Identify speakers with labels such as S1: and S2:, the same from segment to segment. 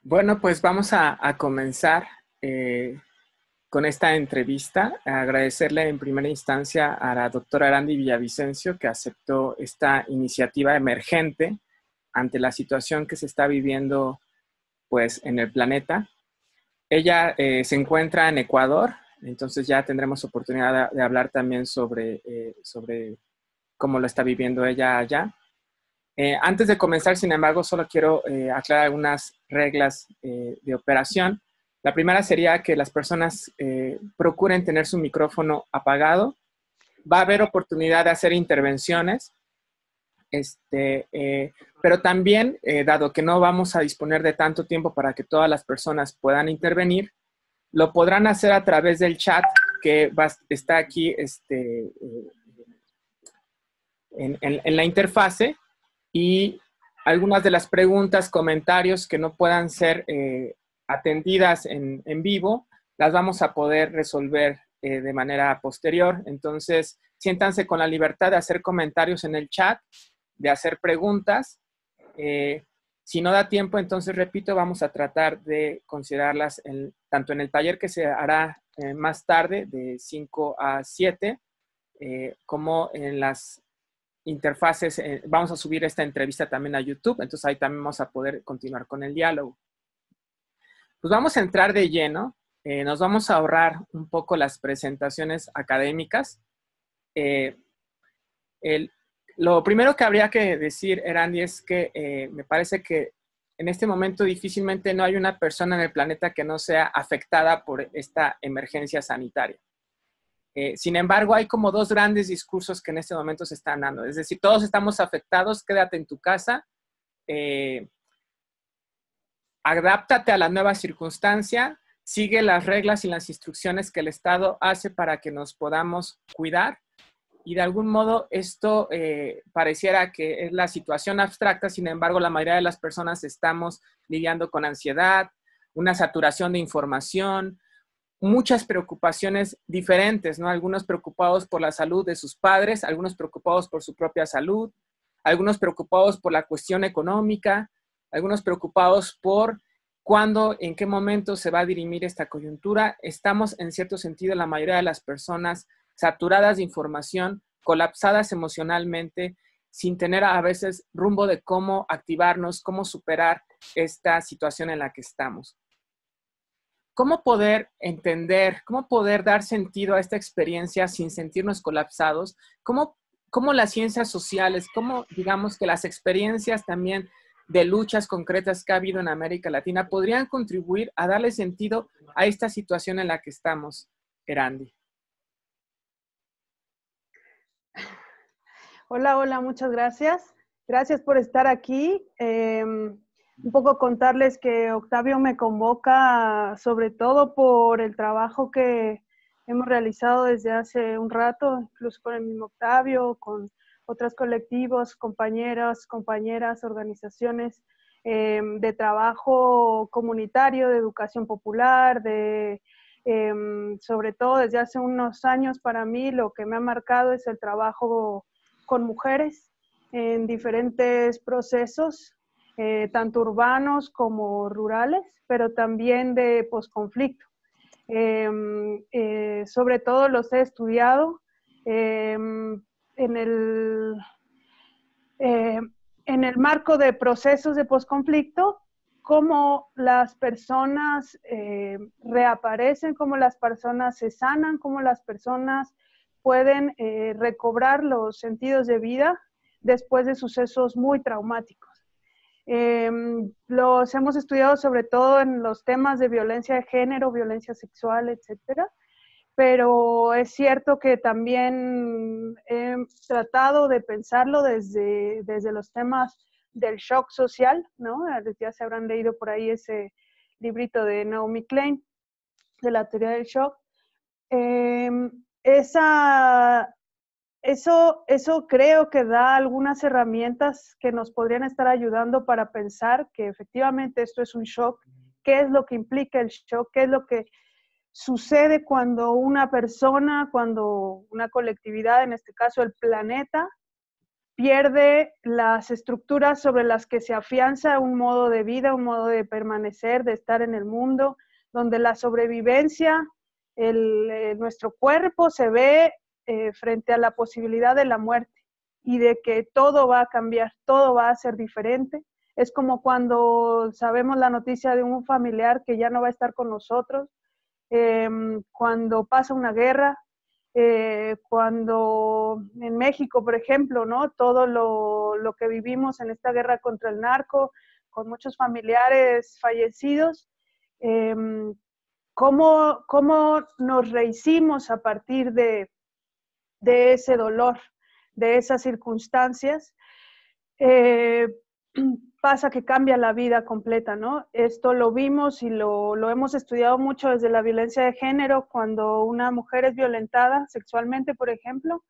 S1: Bueno, pues vamos a comenzar con esta entrevista. Agradecerle en primera instancia a la doctora Arandi Villavicencio que aceptó esta iniciativa emergente ante la situación que se está viviendo pues, en el planeta. Ella se encuentra en Ecuador, entonces ya tendremos oportunidad de hablar también sobre cómo lo está viviendo ella allá. Antes de comenzar, sin embargo, solo quiero aclarar algunas reglas de operación. La primera sería que las personas procuren tener su micrófono apagado. Va a haber oportunidad de hacer intervenciones, pero también, dado que no vamos a disponer de tanto tiempo para que todas las personas puedan intervenir, lo podrán hacer a través del chat que está aquí en la interfase. Y algunas de las preguntas, comentarios que no puedan ser atendidas en vivo, las vamos a poder resolver de manera posterior. Entonces, siéntanse con la libertad de hacer comentarios en el chat, de hacer preguntas. Si no da tiempo, entonces, repito, vamos a tratar de considerarlas tanto en el taller que se hará más tarde, de 5 a 7, como en las interfaces. Vamos a subir esta entrevista también a YouTube, entonces ahí también vamos a poder continuar con el diálogo. Pues vamos a entrar de lleno. Nos vamos a ahorrar un poco las presentaciones académicas. Lo primero que habría que decir, Erandi, es que me parece que en este momento difícilmente no hay una persona en el planeta que no sea afectada por esta emergencia sanitaria. Sin embargo, hay como dos grandes discursos que en este momento se están dando. Es decir, todos estamos afectados, quédate en tu casa, adáptate a la nueva circunstancia, sigue las reglas y las instrucciones que el Estado hace para que nos podamos cuidar. Y de algún modo esto pareciera que es la situación abstracta, sin embargo, la mayoría de las personas estamos lidiando con ansiedad, una saturación de información, muchas preocupaciones diferentes, ¿no? Algunos preocupados por la salud de sus padres, algunos preocupados por su propia salud, algunos preocupados por la cuestión económica, algunos preocupados por cuándo, en qué momento se va a dirimir esta coyuntura. Estamos, en cierto sentido, la mayoría de las personas saturadas de información, colapsadas emocionalmente, sin tener a veces rumbo de cómo activarnos, cómo superar esta situación en la que estamos. ¿Cómo poder entender, cómo poder dar sentido a esta experiencia sin sentirnos colapsados? ¿Cómo las ciencias sociales, cómo digamos que las experiencias también de luchas concretas que ha habido en América Latina podrían contribuir a darle sentido a esta situación en la que estamos, Erandi?
S2: Hola, hola, muchas gracias. Gracias por estar aquí. Un poco contarles que Octavio me convoca sobre todo por el trabajo que hemos realizado desde hace un rato, incluso con el mismo Octavio, con otros colectivos, compañeras, organizaciones de trabajo comunitario, de educación popular, sobre todo desde hace unos años para mí lo que me ha marcado es el trabajo con mujeres en diferentes procesos, tanto urbanos como rurales, pero también de posconflicto. Sobre todo los he estudiado en el marco de procesos de posconflicto, cómo las personas reaparecen, cómo las personas se sanan, cómo las personas pueden recobrar los sentidos de vida después de sucesos muy traumáticos. Los hemos estudiado sobre todo en los temas de violencia de género, violencia sexual, etcétera, pero es cierto que también he tratado de pensarlo desde los temas del shock social, ¿no? Ya se habrán leído por ahí ese librito de Naomi Klein, de la teoría del shock. Eso creo que da algunas herramientas que nos podrían estar ayudando para pensar que efectivamente esto es un shock, qué es lo que implica el shock, qué es lo que sucede cuando una persona, cuando una colectividad, en este caso el planeta, pierde las estructuras sobre las que se afianza un modo de vida, un modo de permanecer, de estar en el mundo, donde la sobrevivencia, nuestro cuerpo se ve frente a la posibilidad de la muerte y de que todo va a cambiar, todo va a ser diferente. Es como cuando sabemos la noticia de un familiar que ya no va a estar con nosotros, cuando pasa una guerra, cuando en México, por ejemplo, ¿no? Todo lo que vivimos en esta guerra contra el narco, con muchos familiares fallecidos, ¿cómo nos rehicimos a partir de ese dolor, de esas circunstancias? Pasa que cambia la vida completa, ¿no? Esto lo vimos y lo hemos estudiado mucho desde la violencia de género. Cuando una mujer es violentada sexualmente, por ejemplo,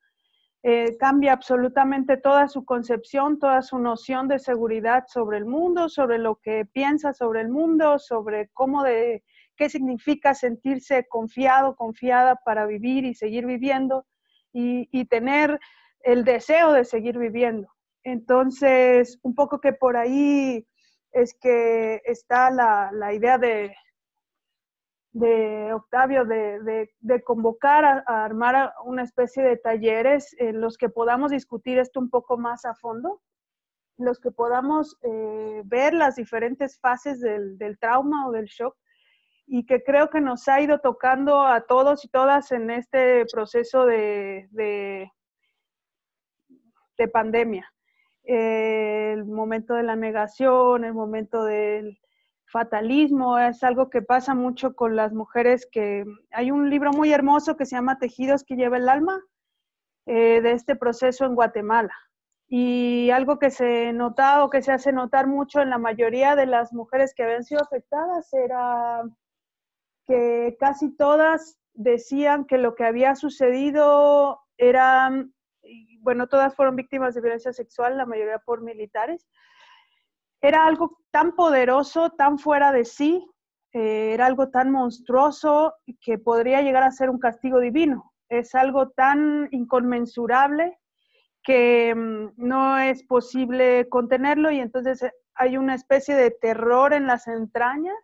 S2: cambia absolutamente toda su concepción, toda su noción de seguridad sobre el mundo, sobre lo que piensa sobre el mundo, sobre qué significa sentirse confiado, confiada para vivir y seguir viviendo y tener el deseo de seguir viviendo. Entonces, un poco que por ahí es que está la idea de Octavio de convocar a armar una especie de talleres en los que podamos discutir esto un poco más a fondo, en los que podamos ver las diferentes fases del trauma o del shock, y que creo que nos ha ido tocando a todos y todas en este proceso de pandemia. El momento de la negación, el momento del fatalismo, es algo que pasa mucho con las mujeres. Que hay un libro muy hermoso que se llama Tejidos que lleva el alma, de este proceso en Guatemala. Y algo que se notaba o que se hace notar mucho en la mayoría de las mujeres que habían sido afectadas era que casi todas decían que lo que había sucedido era, bueno, todas fueron víctimas de violencia sexual, la mayoría por militares. Era algo tan poderoso, tan fuera de sí, era algo tan monstruoso que podría llegar a ser un castigo divino. Es algo tan inconmensurable que no es posible contenerlo, y entonces hay una especie de terror en las entrañas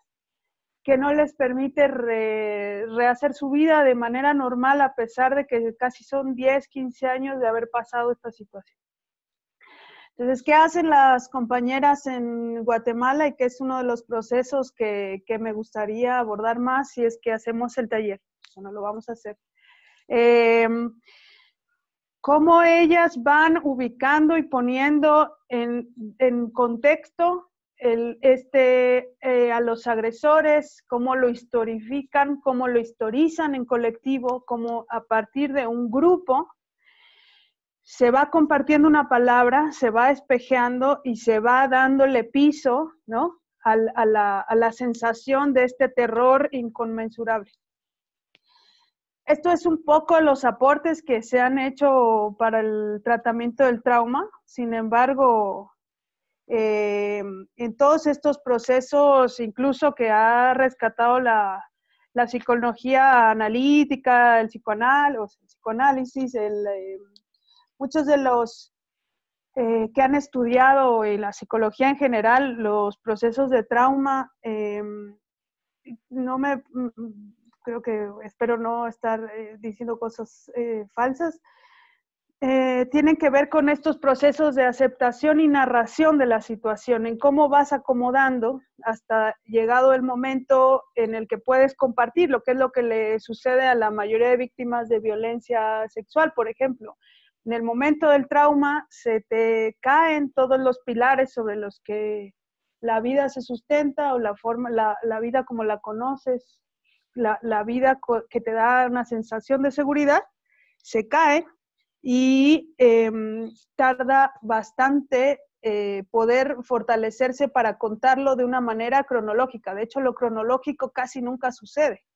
S2: que no les permite rehacer su vida de manera normal, a pesar de que casi son 10, 15 años de haber pasado esta situación. Entonces, ¿qué hacen las compañeras en Guatemala? Y que es uno de los procesos que me gustaría abordar más si es que hacemos el taller. Bueno, lo vamos a hacer. Cómo ellas van ubicando y poniendo en contexto a los agresores, cómo lo historifican, cómo lo historizan en colectivo, cómo a partir de un grupo se va compartiendo una palabra, se va espejeando y se va dándole piso, ¿no?, a la sensación de este terror inconmensurable. Esto es un poco los aportes que se han hecho para el tratamiento del trauma. Sin embargo, en todos estos procesos, incluso que ha rescatado la psicología analítica, el psicoanálisis, muchos de los que han estudiado y la psicología en general, los procesos de trauma, espero no estar diciendo cosas falsas, tienen que ver con estos procesos de aceptación y narración de la situación, en cómo vas acomodando hasta llegado el momento en el que puedes compartir, lo que es lo que le sucede a la mayoría de víctimas de violencia sexual, por ejemplo. En el momento del trauma se te caen todos los pilares sobre los que la vida se sustenta, o la vida como la conoces, la vida que te da una sensación de seguridad, se cae. Y tarda bastante poder fortalecerse para contarlo de una manera cronológica. De hecho, lo cronológico casi nunca sucede.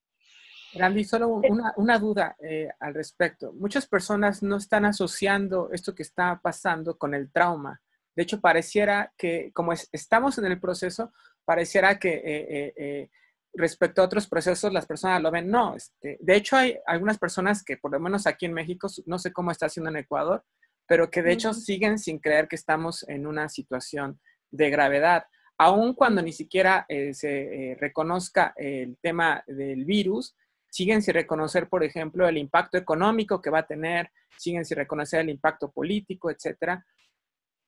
S1: Randy, solo una duda al respecto. Muchas personas no están asociando esto que está pasando con el trauma. De hecho, pareciera que, como estamos en el proceso, pareciera que respecto a otros procesos las personas lo ven. No, de hecho hay algunas personas que, por lo menos aquí en México, no sé cómo está haciendo en Ecuador, pero que de hecho
S2: Ujú.
S1: siguen sin creer que estamos en una situación de gravedad. Aun cuando ni siquiera se reconozca el tema del virus, siguen sin reconocer, por ejemplo, el impacto económico que va a tener, siguen sin reconocer el impacto político, etcétera.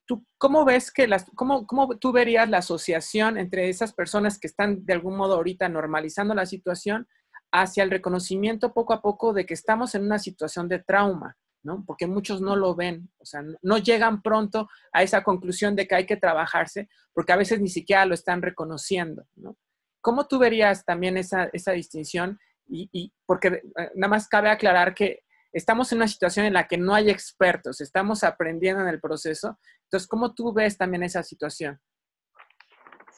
S1: ¿Tú cómo ves que cómo tú verías la asociación entre esas personas que están de algún modo ahorita normalizando la situación hacia el reconocimiento poco a poco de que estamos en una situación de trauma, ¿no? Porque muchos no lo ven, o sea, no llegan pronto a esa conclusión de que hay que trabajarse, porque a veces ni siquiera lo están reconociendo, ¿no? ¿Cómo tú verías también esa distinción? Porque nada más cabe aclarar que estamos en una situación en la que no hay expertos, estamos aprendiendo en el proceso. Entonces, ¿cómo tú ves también esa situación?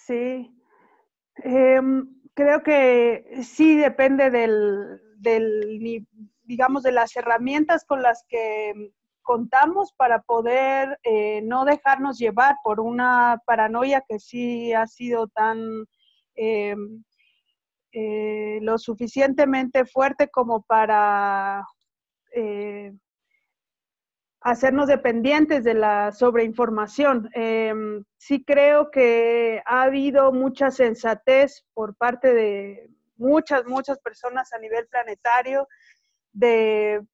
S2: Sí, creo que sí depende digamos, de las herramientas con las que contamos para poder no dejarnos llevar por una paranoia que sí ha sido tan eh, lo suficientemente fuerte como para eh, hacernos dependientes de la sobreinformación. Sí creo que ha habido mucha sensatez por parte de muchas personas a nivel planetario de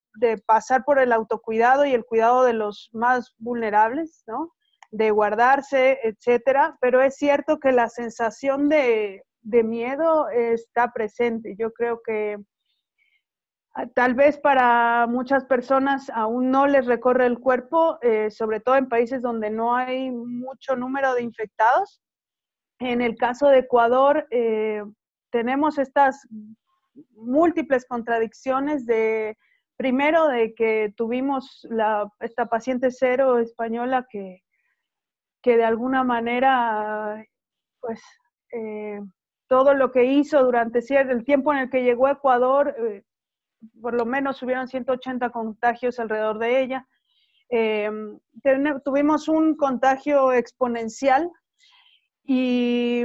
S2: pasar por el autocuidado y el cuidado de los más vulnerables, ¿no? De guardarse, etcétera. Pero es cierto que la sensación de miedo está presente. Yo creo que tal vez para muchas personas aún no les recorre el cuerpo, sobre todo en países donde no hay mucho número de infectados. En el caso de Ecuador, tenemos estas múltiples contradicciones primero, de que tuvimos esta paciente cero española que de alguna manera, pues, eh, todo lo que hizo durante el tiempo en el que llegó a Ecuador, por lo menos hubieron 180 contagios alrededor de ella. Tuvimos un contagio exponencial y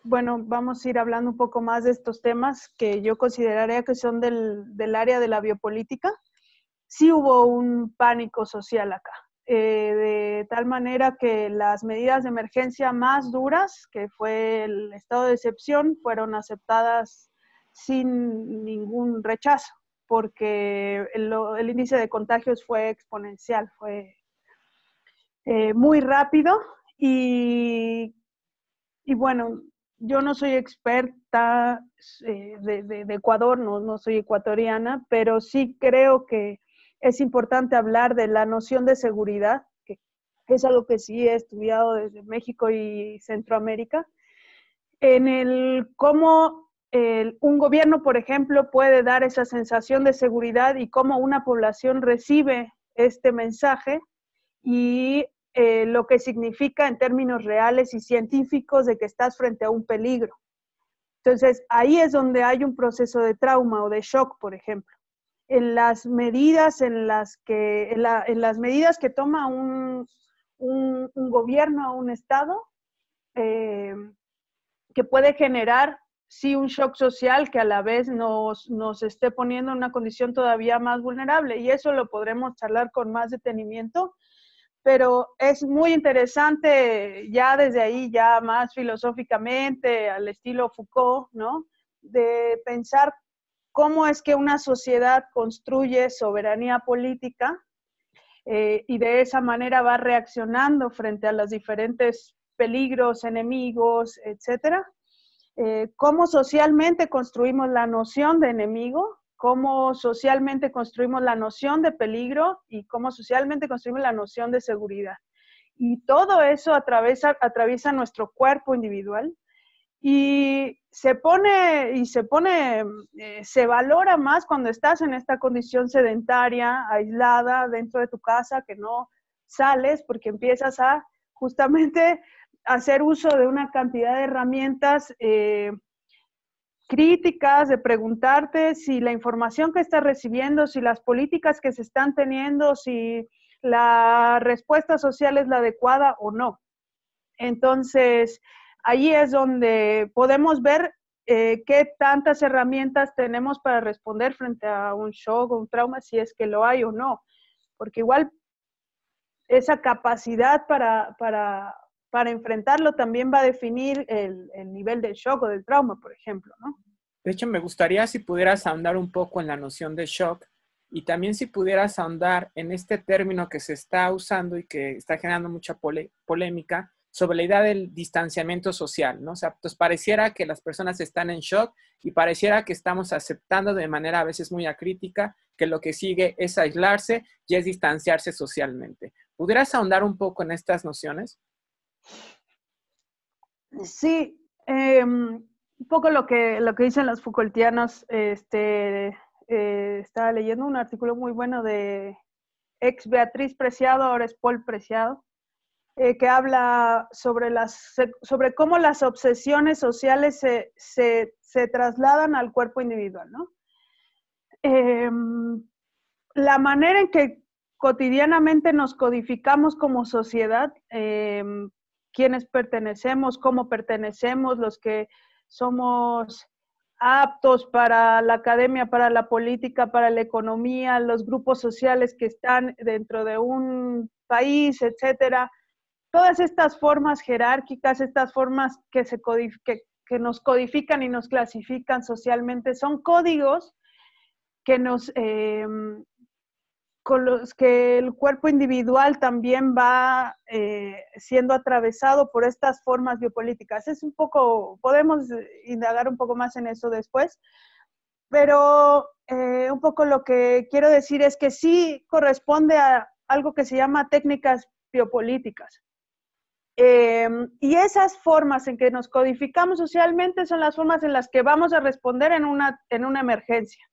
S2: bueno, vamos a ir hablando un poco más de estos temas que yo consideraría que son del área de la biopolítica. Sí hubo un pánico social acá, de tal manera que las medidas de emergencia más duras, que fue el estado de excepción, fueron aceptadas sin ningún rechazo, porque el índice de contagios fue exponencial, fue muy rápido y bueno, yo no soy experta de Ecuador, no soy ecuatoriana, pero sí creo que es importante hablar de la noción de seguridad, que es algo que sí he estudiado desde México y Centroamérica, en el cómo un gobierno, por ejemplo, puede dar esa sensación de seguridad y cómo una población recibe este mensaje y lo que significa en términos reales y científicos de que estás frente a un peligro. Entonces, ahí es donde hay un proceso de trauma o de shock, por ejemplo. En las medidas en las medidas que toma un gobierno o un Estado, eh, que puede generar, sí, un shock social que a la vez nos esté poniendo en una condición todavía más vulnerable. Y eso lo podremos charlar con más detenimiento, pero es muy interesante ya desde ahí, ya más filosóficamente, al estilo Foucault, ¿no? De pensar cómo es que una sociedad construye soberanía política y de esa manera va reaccionando frente a los diferentes peligros, enemigos, etcétera. Cómo socialmente construimos la noción de enemigo, cómo socialmente construimos la noción de peligro y cómo socialmente construimos la noción de seguridad. Y todo eso atraviesa nuestro cuerpo individual y se valora más cuando estás en esta condición sedentaria, aislada, dentro de tu casa, que no sales porque empiezas a justamente hacer uso de una cantidad de herramientas críticas, de preguntarte si la información que estás recibiendo, si las políticas que se están teniendo, si la respuesta social es la adecuada o no. Entonces, ahí es donde podemos ver qué tantas herramientas tenemos para responder frente a un shock o un trauma, si es que lo hay o no. Porque igual esa capacidad para enfrentarlo también va a definir el nivel del shock o del trauma, por ejemplo, ¿no?
S1: De hecho, me gustaría si pudieras ahondar un poco en la noción de shock y también si pudieras ahondar en este término que se está usando y que está generando mucha polémica sobre la idea del distanciamiento social, ¿no? O sea, pues pareciera que las personas están en shock y pareciera que estamos aceptando de manera a veces muy acrítica que lo que sigue es aislarse y es distanciarse socialmente. ¿Pudieras ahondar un poco en estas nociones?
S2: Sí, un poco lo que dicen los Foucaultianos, estaba leyendo un artículo muy bueno de ex Beatriz Preciado, ahora es Paul Preciado, que habla sobre cómo las obsesiones sociales se trasladan al cuerpo individual, ¿no? La manera en que cotidianamente nos codificamos como sociedad, quiénes pertenecemos, cómo pertenecemos, los que somos aptos para la academia, para la política, para la economía, los grupos sociales que están dentro de un país, etcétera. Todas estas formas jerárquicas, estas formas que nos codifican y nos clasifican socialmente, son códigos que con los que el cuerpo individual también va siendo atravesado por estas formas biopolíticas. Es un poco, podemos indagar un poco más en eso después, pero un poco lo que quiero decir es que sí corresponde a algo que se llama técnicas biopolíticas. Y esas formas en que nos codificamos socialmente son las formas en las que vamos a responder en una emergencia.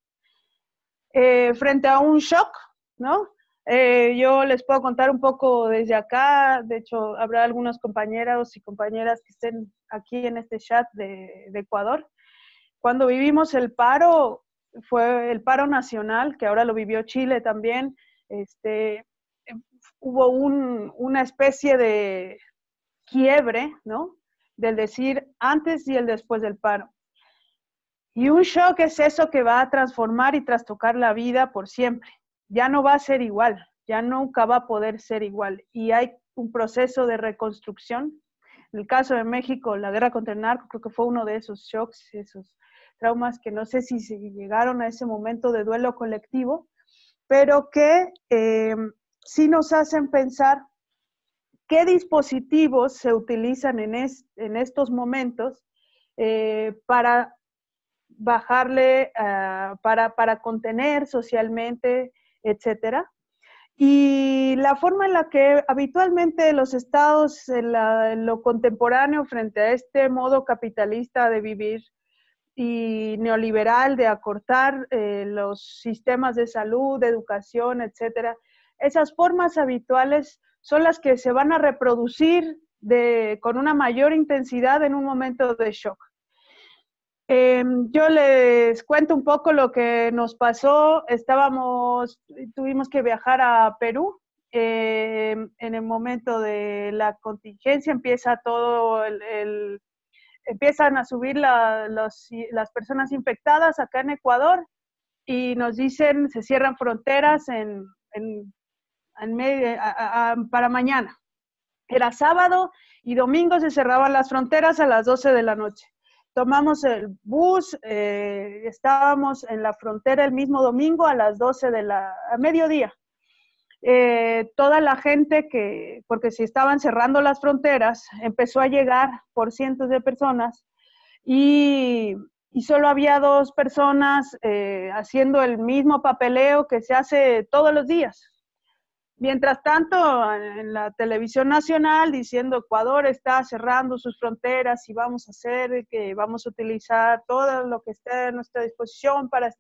S2: Frente a un shock, ¿no? Yo les puedo contar un poco desde acá, de hecho habrá algunos compañeros y compañeras que estén aquí en este chat de Ecuador. Cuando vivimos el paro, fue el paro nacional, que ahora lo vivió Chile también, hubo una especie de quiebre, ¿no? Del decir antes y el después del paro. Y un shock es eso que va a transformar y trastocar la vida por siempre. Ya no va a ser igual, ya nunca va a poder ser igual. Y hay un proceso de reconstrucción. En el caso de México, la guerra contra el narco, creo que fue uno de esos shocks, esos traumas que no sé si se llegaron a ese momento de duelo colectivo, pero que sí nos hacen pensar qué dispositivos se utilizan en estos momentos para bajarle, para contener socialmente, etcétera. Y la forma en la que habitualmente los estados en lo contemporáneo frente a este modo capitalista de vivir y neoliberal de acortar los sistemas de salud, de educación, etcétera, esas formas habituales son las que se van a reproducir con una mayor intensidad en un momento de shock. Yo les cuento un poco lo que nos pasó. Tuvimos que viajar a Perú. En el momento de la contingencia empieza empiezan a subir las personas infectadas acá en Ecuador y nos dicen se cierran fronteras para mañana. Era sábado y domingo se cerraban las fronteras a las 12 de la noche. Tomamos el bus, estábamos en la frontera el mismo domingo a las 12 a mediodía. Toda la gente porque se estaban cerrando las fronteras, empezó a llegar por cientos de personas y solo había 2 personas haciendo el mismo papeleo que se hace todos los días. Mientras tanto, en la televisión nacional diciendo Ecuador está cerrando sus fronteras y vamos a utilizar todo lo que esté a nuestra disposición para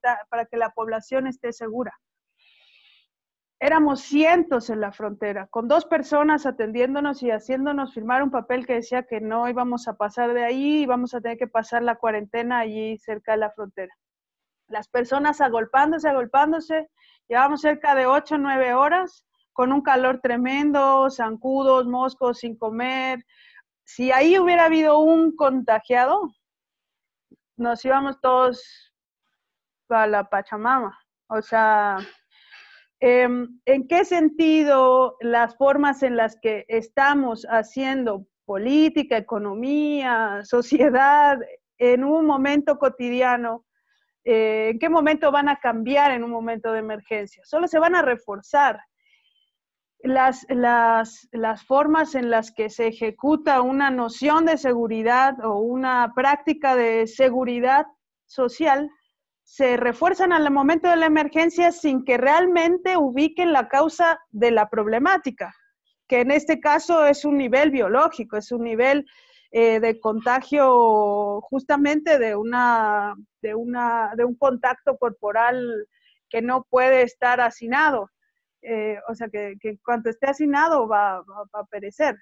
S2: que la población esté segura. Éramos cientos en la frontera, con 2 personas atendiéndonos y haciéndonos firmar un papel que decía que no íbamos a pasar de ahí, íbamos a tener que pasar la cuarentena allí cerca de la frontera. Las personas agolpándose, llevamos cerca de 8 o 9 horas, con un calor tremendo, zancudos, moscos, sin comer. Si ahí hubiera habido un contagiado, nos íbamos todos a la Pachamama. O sea, ¿En qué sentido las formas en las que estamos haciendo política, economía, sociedad en un momento cotidiano, en qué momento van a cambiar en un momento de emergencia? Solo se van a reforzar. Las formas en las que se ejecuta una noción de seguridad o una práctica de seguridad social se refuerzan al momento de la emergencia sin que realmente ubiquen la causa de la problemática, que en este caso es un nivel biológico, es un nivel de contagio justamente de un contacto corporal que no puede estar hacinado. O sea, que cuando esté hacinado va a perecer.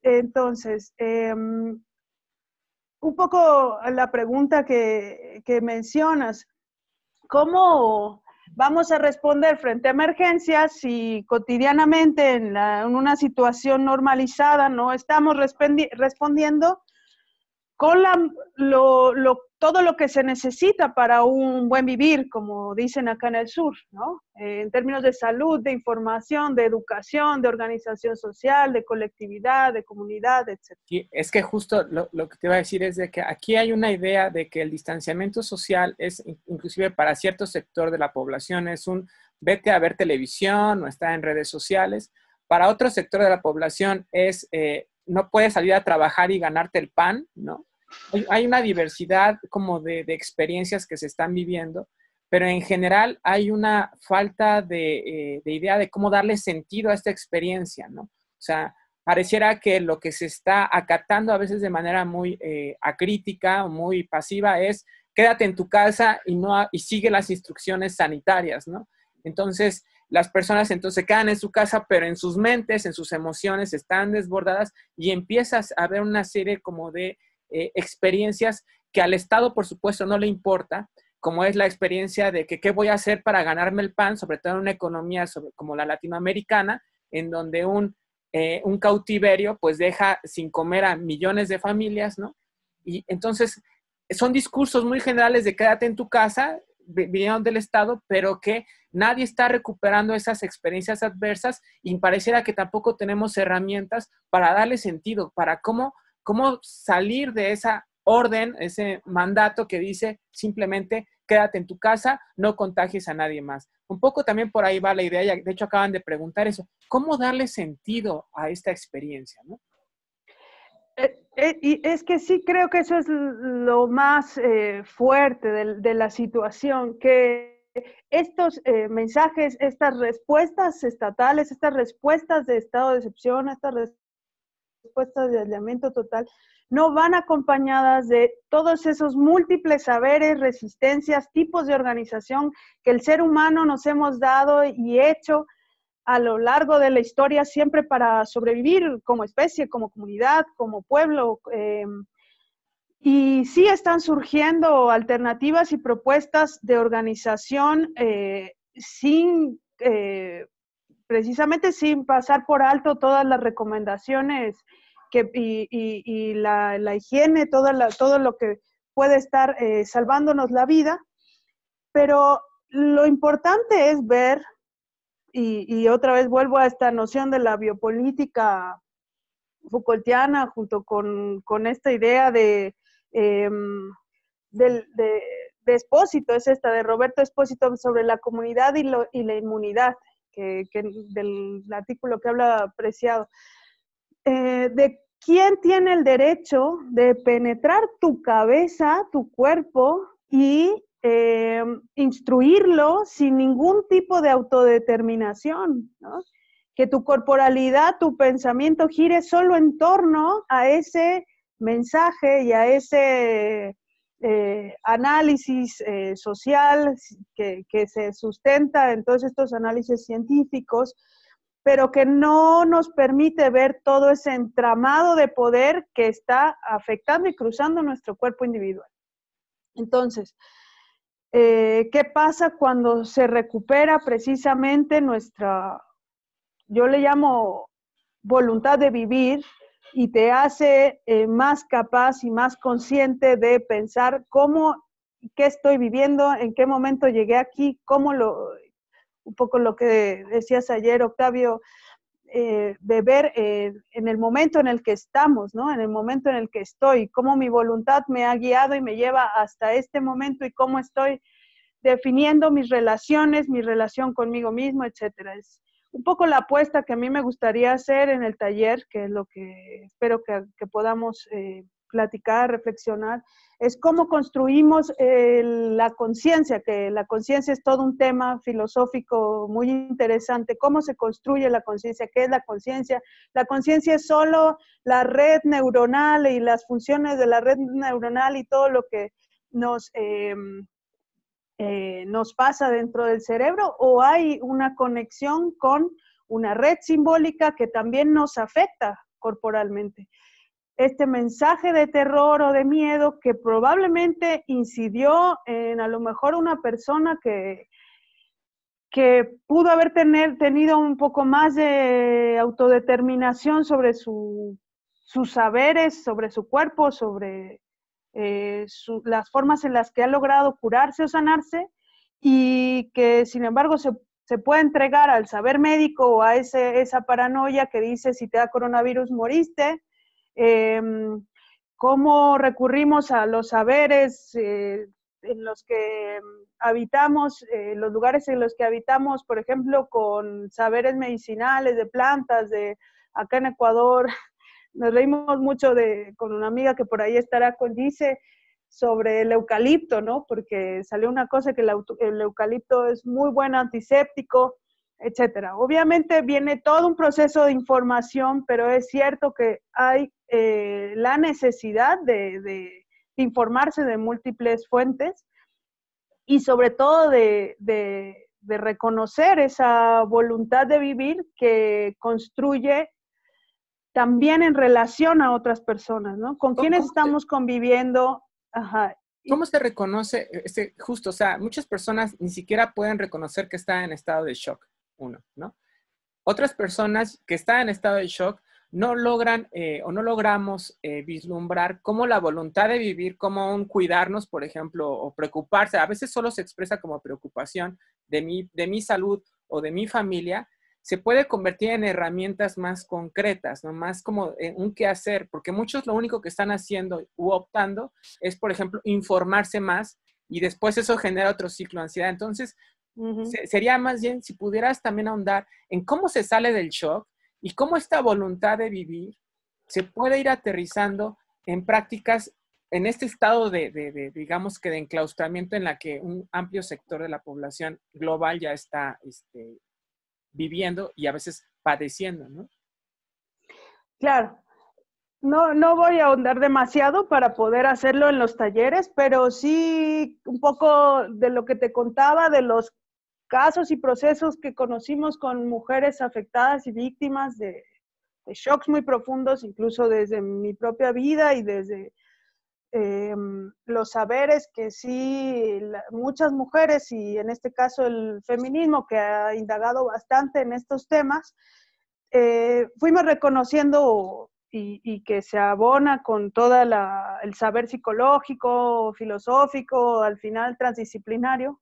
S2: Entonces, un poco la pregunta que mencionas, ¿cómo vamos a responder frente a emergencias si cotidianamente en una situación normalizada no estamos respondiendo con todo lo que se necesita para un buen vivir, como dicen acá en el sur, ¿no? En términos de salud, de información, de educación, de organización social, de colectividad, de comunidad, etc.
S1: Sí, es que justo lo que te iba a decir es de que aquí hay una idea de que el distanciamiento social es, inclusive para cierto sector de la población, es un vete a ver televisión o estar en redes sociales. Para otro sector de la población es no puedes salir a trabajar y ganarte el pan, ¿no? Hay una diversidad como de experiencias que se están viviendo, pero en general hay una falta de idea de cómo darle sentido a esta experiencia, ¿no? O sea, pareciera que lo que se está acatando a veces de manera muy acrítica o muy pasiva es quédate en tu casa y sigue las instrucciones sanitarias, ¿no? Entonces, las personas entonces se quedan en su casa, pero en sus mentes, en sus emociones están desbordadas y empiezas a ver una serie como de experiencias que al Estado, por supuesto, no le importa, como es la experiencia de que qué voy a hacer para ganarme el pan, sobre todo en una economía como la latinoamericana, en donde un cautiverio pues deja sin comer a millones de familias, ¿no? Y entonces son discursos muy generales de quédate en tu casa, vinieron del Estado, pero que nadie está recuperando esas experiencias adversas y pareciera que tampoco tenemos herramientas para darle sentido, para cómo salir de esa orden, ese mandato que dice simplemente quédate en tu casa, no contagies a nadie más. Un poco también por ahí va la idea, y de hecho acaban de preguntar eso, ¿cómo darle sentido a esta experiencia, ¿no?
S2: Y es que sí creo que eso es lo más fuerte de la situación, que estos mensajes, estas respuestas estatales, estas respuestas de estado de excepción, estas respuestas de aislamiento total, no van acompañadas de todos esos múltiples saberes, resistencias, tipos de organización que el ser humano nos hemos dado y hecho a lo largo de la historia siempre para sobrevivir como especie, como comunidad, como pueblo. Y sí están surgiendo alternativas y propuestas de organización precisamente sin pasar por alto todas las recomendaciones y la higiene, todo lo que puede estar salvándonos la vida. Pero lo importante es ver, y otra vez vuelvo a esta noción de la biopolítica Foucaultiana junto con esta idea de Espósito, es esta de Roberto Espósito sobre la comunidad y la inmunidad, del artículo que habla Preciado, de quién tiene el derecho de penetrar tu cabeza, tu cuerpo y instruirlo sin ningún tipo de autodeterminación, ¿no? Que tu corporalidad, tu pensamiento gire solo en torno a ese mensaje y a ese análisis social que se sustenta en todos estos análisis científicos, pero que no nos permite ver todo ese entramado de poder que está afectando y cruzando nuestro cuerpo individual. Entonces, ¿qué pasa cuando se recupera precisamente nuestra, yo le llamo voluntad de vivir, y te hace más capaz y más consciente de pensar qué estoy viviendo, en qué momento llegué aquí, un poco lo que decías ayer, Octavio, de ver en el momento en el que estamos, ¿no? En el momento en el que estoy, cómo mi voluntad me ha guiado y me lleva hasta este momento y cómo estoy definiendo mis relaciones, mi relación conmigo mismo, etcétera. Es un poco la apuesta que a mí me gustaría hacer en el taller, que es lo que espero que podamos platicar, reflexionar, es cómo construimos la conciencia, que la conciencia es todo un tema filosófico muy interesante. ¿Cómo se construye la conciencia? ¿Qué es la conciencia? La conciencia es solo la red neuronal y las funciones de la red neuronal y todo lo que nos pasa dentro del cerebro, o hay una conexión con una red simbólica que también nos afecta corporalmente. Este mensaje de terror o de miedo que probablemente incidió en a lo mejor una persona que pudo haber tenido un poco más de autodeterminación sobre sus saberes, sobre su cuerpo, sobre las formas en las que ha logrado curarse o sanarse, y que sin embargo se puede entregar al saber médico o a esa paranoia que dice si te da coronavirus moriste. Cómo recurrimos a los saberes en los que habitamos, los lugares en los que habitamos, por ejemplo, con saberes medicinales de plantas, acá en Ecuador. Nos reímos mucho con una amiga que por ahí estará con dice sobre el eucalipto, ¿no? Porque salió una cosa que el eucalipto es muy buen antiséptico, etcétera. Obviamente viene todo un proceso de información, pero es cierto que hay la necesidad de informarse de múltiples fuentes y sobre todo de reconocer esa voluntad de vivir que construye también en relación a otras personas, ¿no? ¿Con quiénes estamos conviviendo? Ajá.
S1: ¿Cómo se reconoce, justo, o sea, muchas personas ni siquiera pueden reconocer que están en estado de shock, uno, ¿no? Otras personas que están en estado de shock no logran o no logramos vislumbrar cómo la voluntad de vivir, cómo un cuidarnos, por ejemplo, o preocuparse, a veces solo se expresa como preocupación de mi salud o de mi familia, se puede convertir en herramientas más concretas, ¿no? Más como un qué hacer, porque muchos lo único que están haciendo u optando es, por ejemplo, informarse más y después eso genera otro ciclo de ansiedad. Entonces, sería más bien si pudieras también ahondar en cómo se sale del shock y cómo esta voluntad de vivir se puede ir aterrizando en prácticas en este estado digamos que de enclaustramiento en la que un amplio sector de la población global ya está viviendo y a veces padeciendo, ¿no?
S2: Claro. No voy a ahondar demasiado para poder hacerlo en los talleres, pero sí un poco de lo que te contaba, de los casos y procesos que conocimos con mujeres afectadas y víctimas de shocks muy profundos, incluso desde mi propia vida y desde los saberes que sí muchas mujeres, y en este caso el feminismo que ha indagado bastante en estos temas, fuimos reconociendo y que se abona con todo el saber psicológico, filosófico, al final transdisciplinario,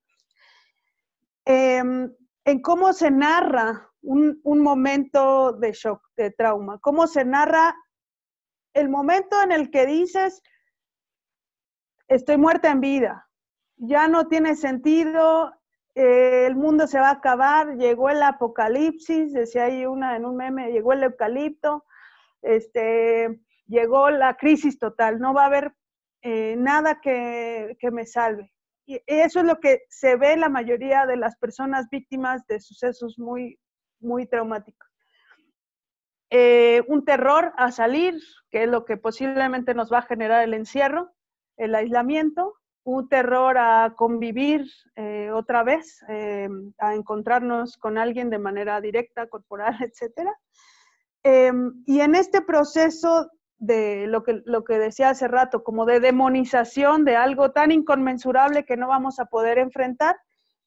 S2: en cómo se narra un momento de shock, de trauma, cómo se narra el momento en el que dices, estoy muerta en vida, ya no tiene sentido, el mundo se va a acabar, llegó el apocalipsis, decía ahí en un meme, llegó el eucalipto, llegó la crisis total, no va a haber nada que me salve. Y eso es lo que se ve en la mayoría de las personas víctimas de sucesos muy, muy traumáticos. Un terror a salir, que es lo que posiblemente nos va a generar el encierro, el aislamiento, un terror a convivir otra vez, a encontrarnos con alguien de manera directa, corporal, etcétera. Y en este proceso de lo que decía hace rato, como de demonización de algo tan inconmensurable que no vamos a poder enfrentar,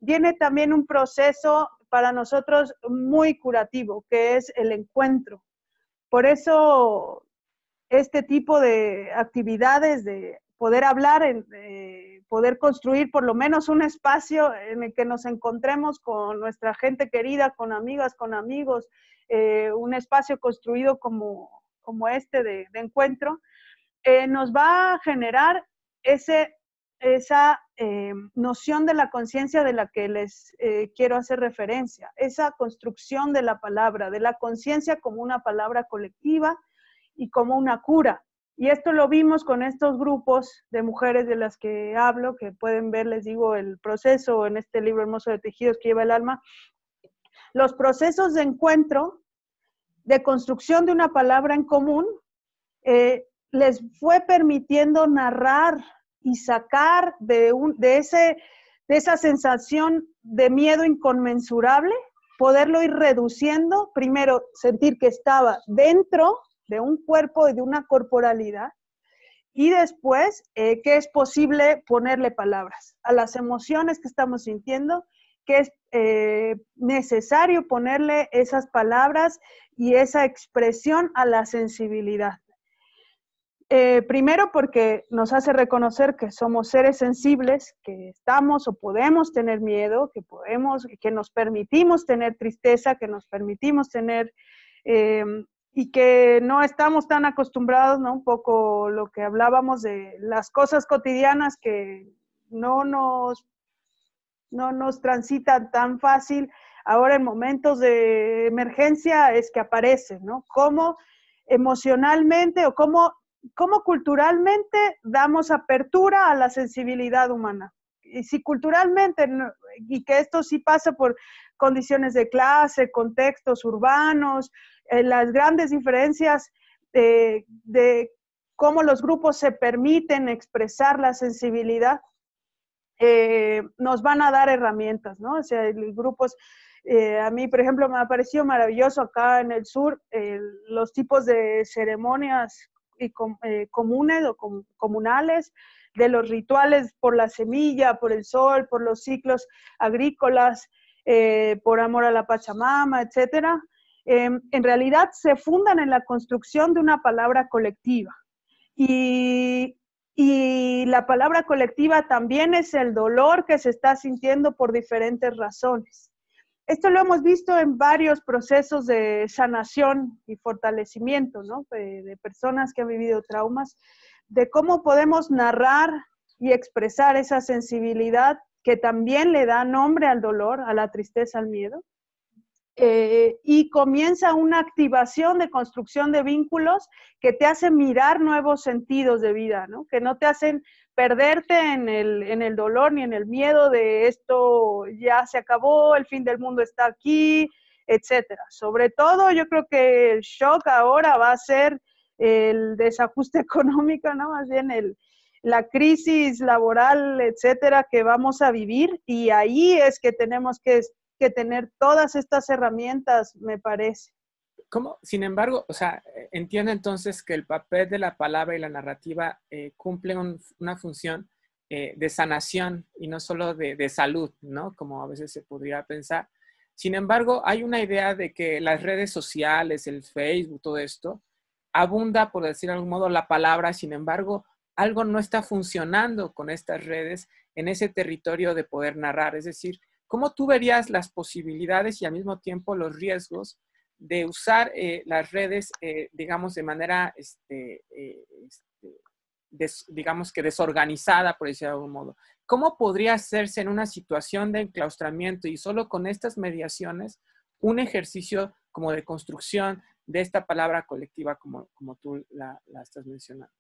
S2: viene también un proceso para nosotros muy curativo, que es el encuentro. Por eso este tipo de actividades poder hablar, poder construir por lo menos un espacio en el que nos encontremos con nuestra gente querida, con amigas, con amigos, un espacio construido como este de encuentro, nos va a generar esa noción de la conciencia de la que les quiero hacer referencia, esa construcción de la palabra, de la conciencia como una palabra colectiva y como una cura. Y esto lo vimos con estos grupos de mujeres de las que hablo, que pueden ver, les digo, el proceso en este libro hermoso de Tejidos que lleva el alma. Los procesos de encuentro, de construcción de una palabra en común, les fue permitiendo narrar y sacar de esa sensación de miedo inconmensurable, poderlo ir reduciendo, primero sentir que estaba dentro de un cuerpo y de una corporalidad, y después que es posible ponerle palabras a las emociones que estamos sintiendo, que es necesario ponerle esas palabras y esa expresión a la sensibilidad. Primero porque nos hace reconocer que somos seres sensibles, que estamos o podemos tener miedo, que nos permitimos tener tristeza, que nos permitimos tener, y que no estamos tan acostumbrados, ¿no? Un poco lo que hablábamos de las cosas cotidianas que no nos transitan tan fácil. Ahora en momentos de emergencia es que aparecen, ¿no? Cómo emocionalmente o cómo culturalmente damos apertura a la sensibilidad humana. Y si culturalmente, y que esto sí pasa por condiciones de clase, contextos urbanos, las grandes diferencias de cómo los grupos se permiten expresar la sensibilidad, nos van a dar herramientas, ¿no? O sea, grupos, a mí, por ejemplo, me ha parecido maravilloso acá en el sur, los tipos de ceremonias y comunes o comunales, de los rituales por la semilla, por el sol, por los ciclos agrícolas, por amor a la Pachamama, etcétera. En realidad se fundan en la construcción de una palabra colectiva. Y la palabra colectiva también es el dolor que se está sintiendo por diferentes razones. Esto lo hemos visto en varios procesos de sanación y fortalecimiento, ¿no? De personas que han vivido traumas, de cómo podemos narrar y expresar esa sensibilidad que también le da nombre al dolor, a la tristeza, al miedo. Y comienza una activación de construcción de vínculos que te hacen mirar nuevos sentidos de vida, ¿no? Que no te hacen perderte en el dolor ni en el miedo de esto ya se acabó, el fin del mundo está aquí, etcétera. Sobre todo yo creo que el shock ahora va a ser el desajuste económico, ¿no? Más bien la crisis laboral, etcétera, que vamos a vivir, y ahí es que tenemos que tener todas estas herramientas, me parece.
S1: ¿Cómo? Sin embargo, o sea, entiendo entonces que el papel de la palabra y la narrativa cumple una función de sanación y no solo de salud, ¿no? Como a veces se podría pensar. Sin embargo, hay una idea de que las redes sociales, el Facebook, todo esto, abunda, por decir de algún modo, la palabra. Sin embargo, algo no está funcionando con estas redes en ese territorio de poder narrar. Es decir, ¿cómo tú verías las posibilidades y al mismo tiempo los riesgos de usar las redes, digamos, de manera, digamos que desorganizada, por decirlo de algún modo? ¿Cómo podría hacerse en una situación de enclaustramiento y solo con estas mediaciones un ejercicio como de construcción de esta palabra colectiva como tú la estás mencionando?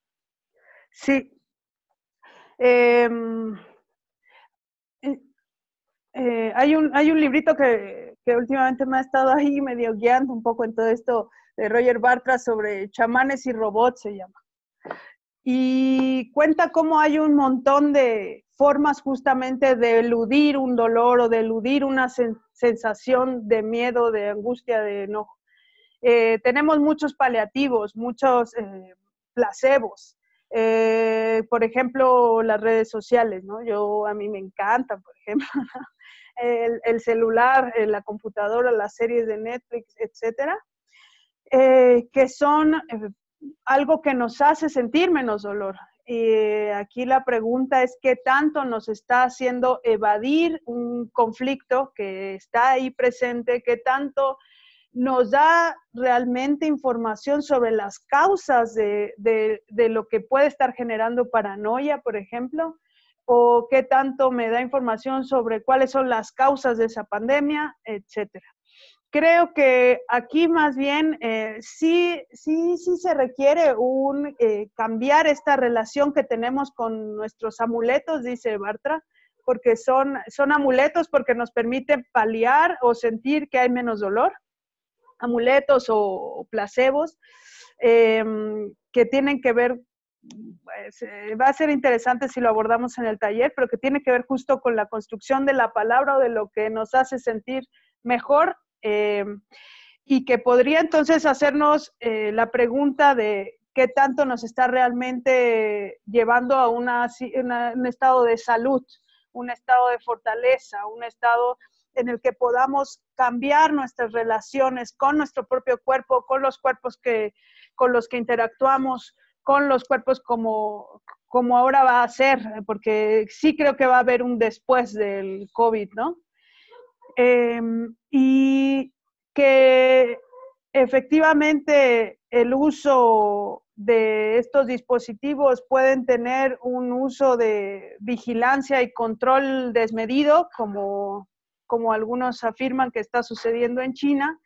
S2: Sí. Hay un librito que últimamente me ha estado ahí medio guiando un poco en todo esto de Roger Bartra sobre chamanes y robots, se llama. Y cuenta cómo hay un montón de formas justamente de eludir un dolor o de eludir una sensación de miedo, de angustia, de enojo. Tenemos muchos paliativos, muchos placebos. Por ejemplo, las redes sociales, ¿no? A mí me encantan, por ejemplo, el celular, la computadora, las series de Netflix, etcétera, que son algo que nos hace sentir menos dolor. aquí la pregunta es qué tanto nos está haciendo evadir un conflicto que está ahí presente, qué tanto nos da realmente información sobre las causas de lo que puede estar generando paranoia, por ejemplo, o qué tanto me da información sobre cuáles son las causas de esa pandemia, etcétera. Creo que aquí más bien sí se requiere cambiar esta relación que tenemos con nuestros amuletos, dice Bartra, porque son amuletos porque nos permiten paliar o sentir que hay menos dolor, amuletos o placebos, que tienen que ver, va a ser interesante si lo abordamos en el taller, pero que tiene que ver justo con la construcción de la palabra o de lo que nos hace sentir mejor, y que podría entonces hacernos la pregunta de qué tanto nos está realmente llevando a un estado de salud, un estado de fortaleza, un estado en el que podamos cambiar nuestras relaciones con nuestro propio cuerpo, con los cuerpos con los que interactuamos, con los cuerpos como ahora va a ser, porque sí creo que va a haber un después del COVID, ¿no? Y que efectivamente el uso de estos dispositivos pueden tener un uso de vigilancia y control desmedido, como algunos afirman que está sucediendo en China,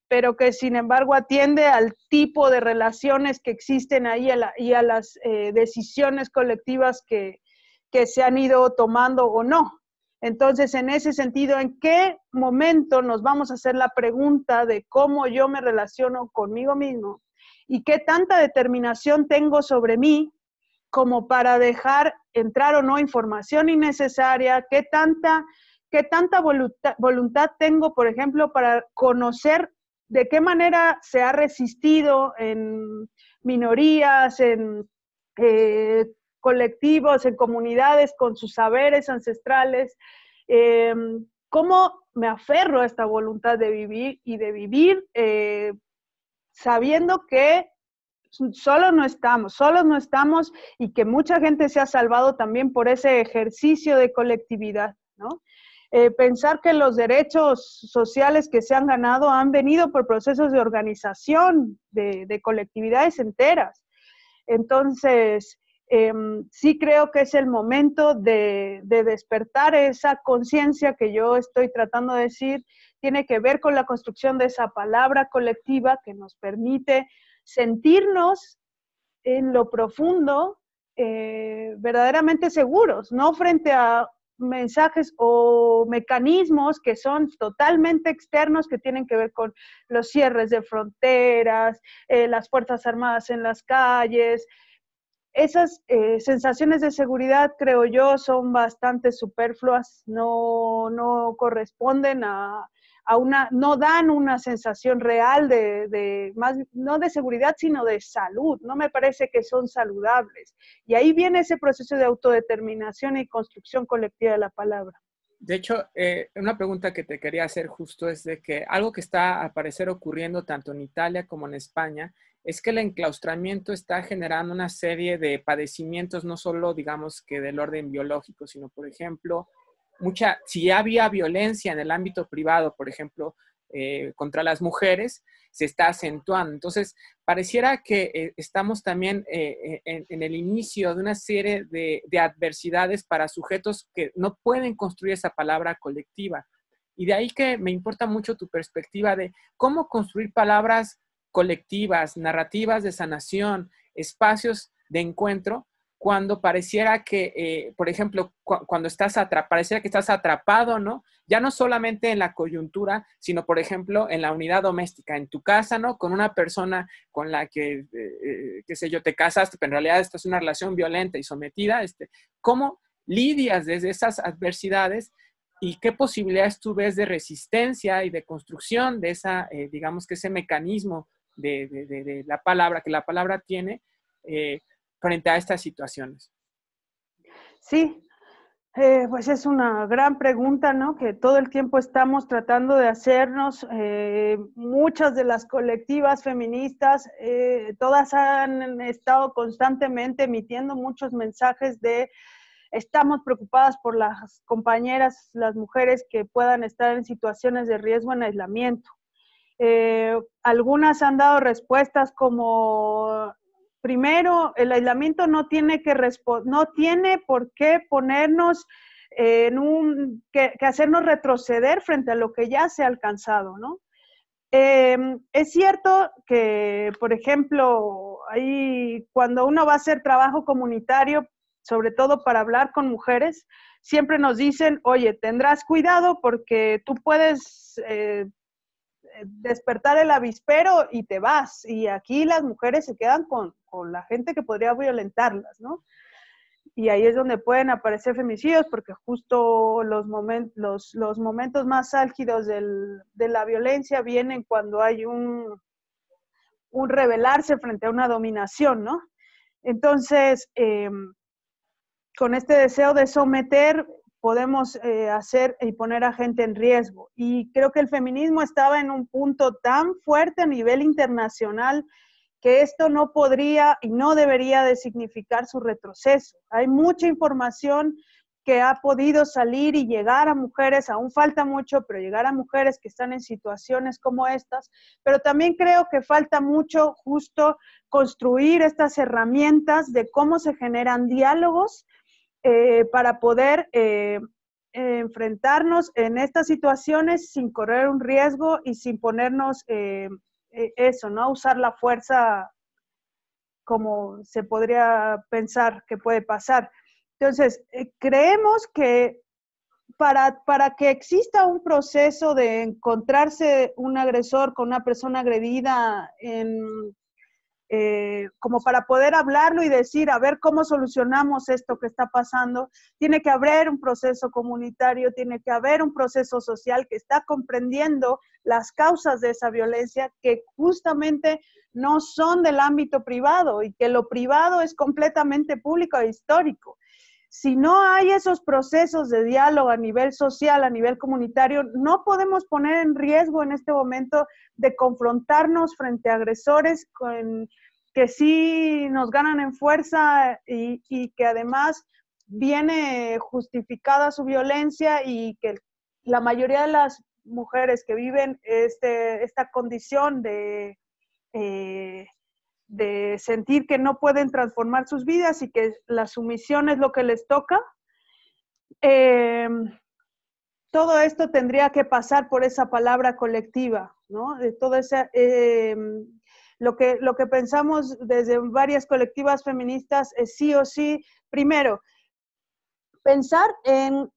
S2: pero que sin embargo atiende al tipo de relaciones que existen ahí y a las decisiones colectivas que se han ido tomando o no. Entonces, en ese sentido, ¿en qué momento nos vamos a hacer la pregunta de cómo yo me relaciono conmigo mismo y qué tanta determinación tengo sobre mí como para dejar entrar o no información innecesaria? ¿Qué tanta voluntad tengo, por ejemplo, para conocer de qué manera se ha resistido en minorías, en colectivos, en comunidades con sus saberes ancestrales? ¿Cómo me aferro a esta voluntad de vivir y de vivir sabiendo que solos no estamos y que mucha gente se ha salvado también por ese ejercicio de colectividad, ¿no? Pensar que los derechos sociales que se han ganado han venido por procesos de organización de colectividades enteras. Entonces, sí creo que es el momento de despertar esa conciencia que yo estoy tratando de decir. Tiene que ver con la construcción de esa palabra colectiva que nos permite sentirnos en lo profundo verdaderamente seguros, no frente a mensajes o mecanismos que son totalmente externos, que tienen que ver con los cierres de fronteras, las Fuerzas Armadas en las calles. Esas sensaciones de seguridad, creo yo, son bastante superfluas, no corresponden no dan una sensación real más, no de seguridad, sino de salud. No me parece que son saludables. Y ahí viene ese proceso de autodeterminación y construcción colectiva de la palabra.
S1: De hecho, una pregunta que te quería hacer justo es de que algo que está a parecer ocurriendo tanto en Italia como en España es que el enclaustramiento está generando una serie de padecimientos, no solo digamos que del orden biológico, sino por ejemplo, si ya había violencia en el ámbito privado, por ejemplo, contra las mujeres, se está acentuando. Entonces, pareciera que estamos también en el inicio de una serie de adversidades para sujetos que no pueden construir esa palabra colectiva. Y de ahí que me importa mucho tu perspectiva de cómo construir palabras colectivas, narrativas de sanación, espacios de encuentro, cuando pareciera que, por ejemplo, cuando pareciera que estás atrapado, ¿no? Ya no solamente en la coyuntura, sino, por ejemplo, en la unidad doméstica, en tu casa, ¿no? Con una persona con la que, qué sé yo, te casaste, pero en realidad esta es una relación violenta y sometida. ¿Cómo lidias desde esas adversidades y qué posibilidades tú ves de resistencia y de construcción de esa, digamos que ese mecanismo de la palabra, que la palabra tiene, frente a estas situaciones?
S2: Sí, Pues es una gran pregunta, ¿no? Que todo el tiempo estamos tratando de hacernos. Muchas de las colectivas feministas, todas han estado constantemente emitiendo muchos mensajes de estamos preocupadas por las compañeras, las mujeres que puedan estar en situaciones de riesgo en aislamiento. Algunas han dado respuestas como, primero, el aislamiento no tiene por qué ponernos que hacernos retroceder frente a lo que ya se ha alcanzado, ¿no? Es cierto que, por ejemplo, cuando uno va a hacer trabajo comunitario, sobre todo para hablar con mujeres, siempre nos dicen, oye, tendrás cuidado porque tú puedes despertar el avispero y te vas. Y aquí las mujeres se quedan con la gente que podría violentarlas, ¿no? Y ahí es donde pueden aparecer femicidios, porque justo los momentos más álgidos de la violencia vienen cuando hay un rebelarse frente a una dominación, ¿no? Entonces, con este deseo de someter, podemos hacer y poner a gente en riesgo. Y creo que el feminismo estaba en un punto tan fuerte a nivel internacional que esto no podría y no debería de significar su retroceso. Hay mucha información que ha podido salir y llegar a mujeres, aún falta mucho, pero llegar a mujeres que están en situaciones como estas, pero también creo que falta mucho justo construir estas herramientas de cómo se generan diálogos para poder enfrentarnos en estas situaciones sin correr un riesgo y sin ponernos eso, ¿no? Usar la fuerza como se podría pensar que puede pasar. Entonces, creemos que para que exista un proceso de encontrarse un agresor con una persona agredida como para poder hablarlo y decir, a ver cómo solucionamos esto que está pasando, tiene que haber un proceso comunitario, tiene que haber un proceso social que está comprendiendo las causas de esa violencia que justamente no son del ámbito privado y que lo privado es completamente público e histórico. Si no hay esos procesos de diálogo a nivel social, a nivel comunitario, no podemos poner en riesgo en este momento de confrontarnos frente a agresores que sí nos ganan en fuerza y que además viene justificada su violencia y que la mayoría de las mujeres que viven esta condición de sentir que no pueden transformar sus vidas y que la sumisión es lo que les toca, todo esto tendría que pasar por esa palabra colectiva, ¿no? De todo ese, lo que pensamos desde varias colectivas feministas es sí o sí, primero, pensar en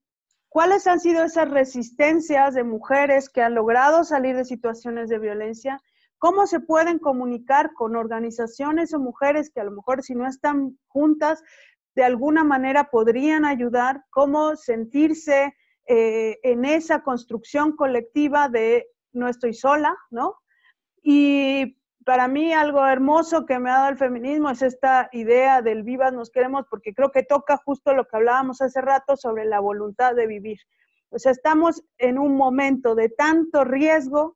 S2: cuáles han sido esas resistencias de mujeres que han logrado salir de situaciones de violencia, cómo se pueden comunicar con organizaciones o mujeres que a lo mejor si no están juntas, de alguna manera podrían ayudar, cómo sentirse en esa construcción colectiva de no estoy sola, ¿no? Y para mí algo hermoso que me ha dado el feminismo es esta idea del vivas nos queremos, porque creo que toca justo lo que hablábamos hace rato sobre la voluntad de vivir. O sea, estamos en un momento de tanto riesgo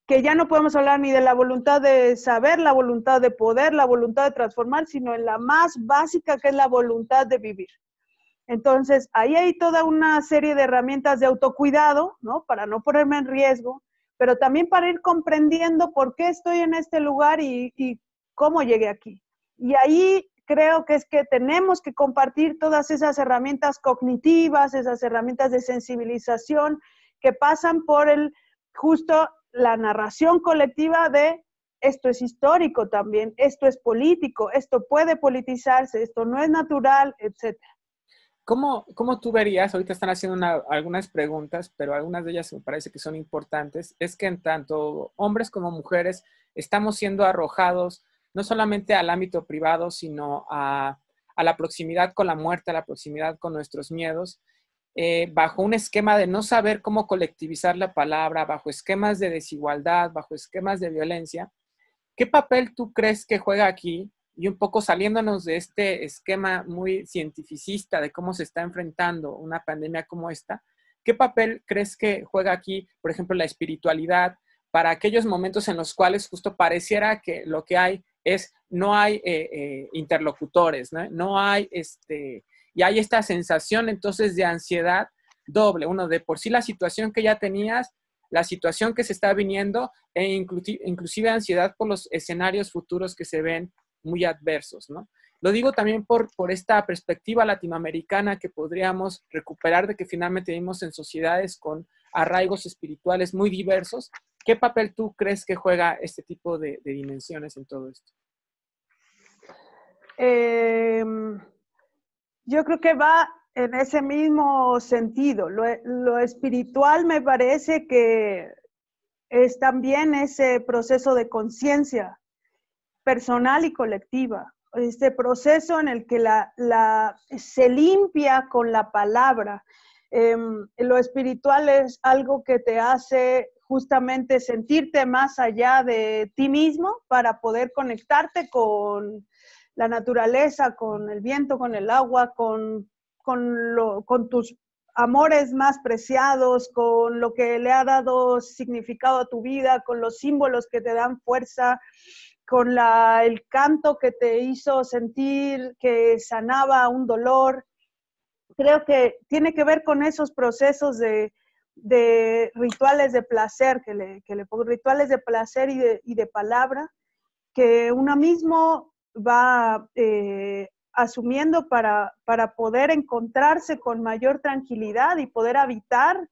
S2: que ya no podemos hablar ni de la voluntad de saber, la voluntad de poder, la voluntad de transformar, sino en la más básica que es la voluntad de vivir. Entonces, ahí hay toda una serie de herramientas de autocuidado, ¿no? Para no ponerme en riesgo, pero también para ir comprendiendo por qué estoy en este lugar y cómo llegué aquí. Y ahí creo que es que tenemos que compartir todas esas herramientas cognitivas, esas herramientas de sensibilización que pasan por justo la narración colectiva de esto es histórico también, esto es político, esto puede politizarse, esto no es natural, etc.
S1: ¿Cómo tú verías, ahorita están haciendo algunas preguntas, pero algunas de ellas me parece que son importantes, es que en tanto hombres como mujeres estamos siendo arrojados no solamente al ámbito privado, sino a la proximidad con la muerte, a la proximidad con nuestros miedos, bajo un esquema de no saber cómo colectivizar la palabra, bajo esquemas de desigualdad, bajo esquemas de violencia. ¿Qué papel tú crees que juega aquí y un poco saliéndonos de este esquema muy cientificista de cómo se está enfrentando una pandemia como esta, ¿qué papel crees que juega aquí, por ejemplo, la espiritualidad para aquellos momentos en los cuales justo pareciera que lo que hay es, no hay interlocutores, ¿no? No hay, y hay esta sensación entonces de ansiedad doble, uno de por sí la situación que ya tenías, la situación que se está viniendo e inclusive ansiedad por los escenarios futuros que se ven muy adversos, ¿no? Lo digo también por esta perspectiva latinoamericana que podríamos recuperar de que finalmente vivimos en sociedades con arraigos espirituales muy diversos. ¿Qué papel tú crees que juega este tipo de dimensiones en todo esto?
S2: Yo creo que va en ese mismo sentido. Lo espiritual me parece que es también ese proceso de conciencia personal y colectiva. Este proceso en el que se limpia con la palabra. Lo espiritual es algo que te hace justamente sentirte más allá de ti mismo para poder conectarte con la naturaleza, con el viento, con el agua, con tus amores más preciados, con lo que le ha dado significado a tu vida, con los símbolos que te dan fuerza, con el canto que te hizo sentir que sanaba un dolor. Creo que tiene que ver con esos procesos de rituales de placer, que le pongo rituales de placer y de palabra, que uno mismo va asumiendo para poder encontrarse con mayor tranquilidad y poder habitar el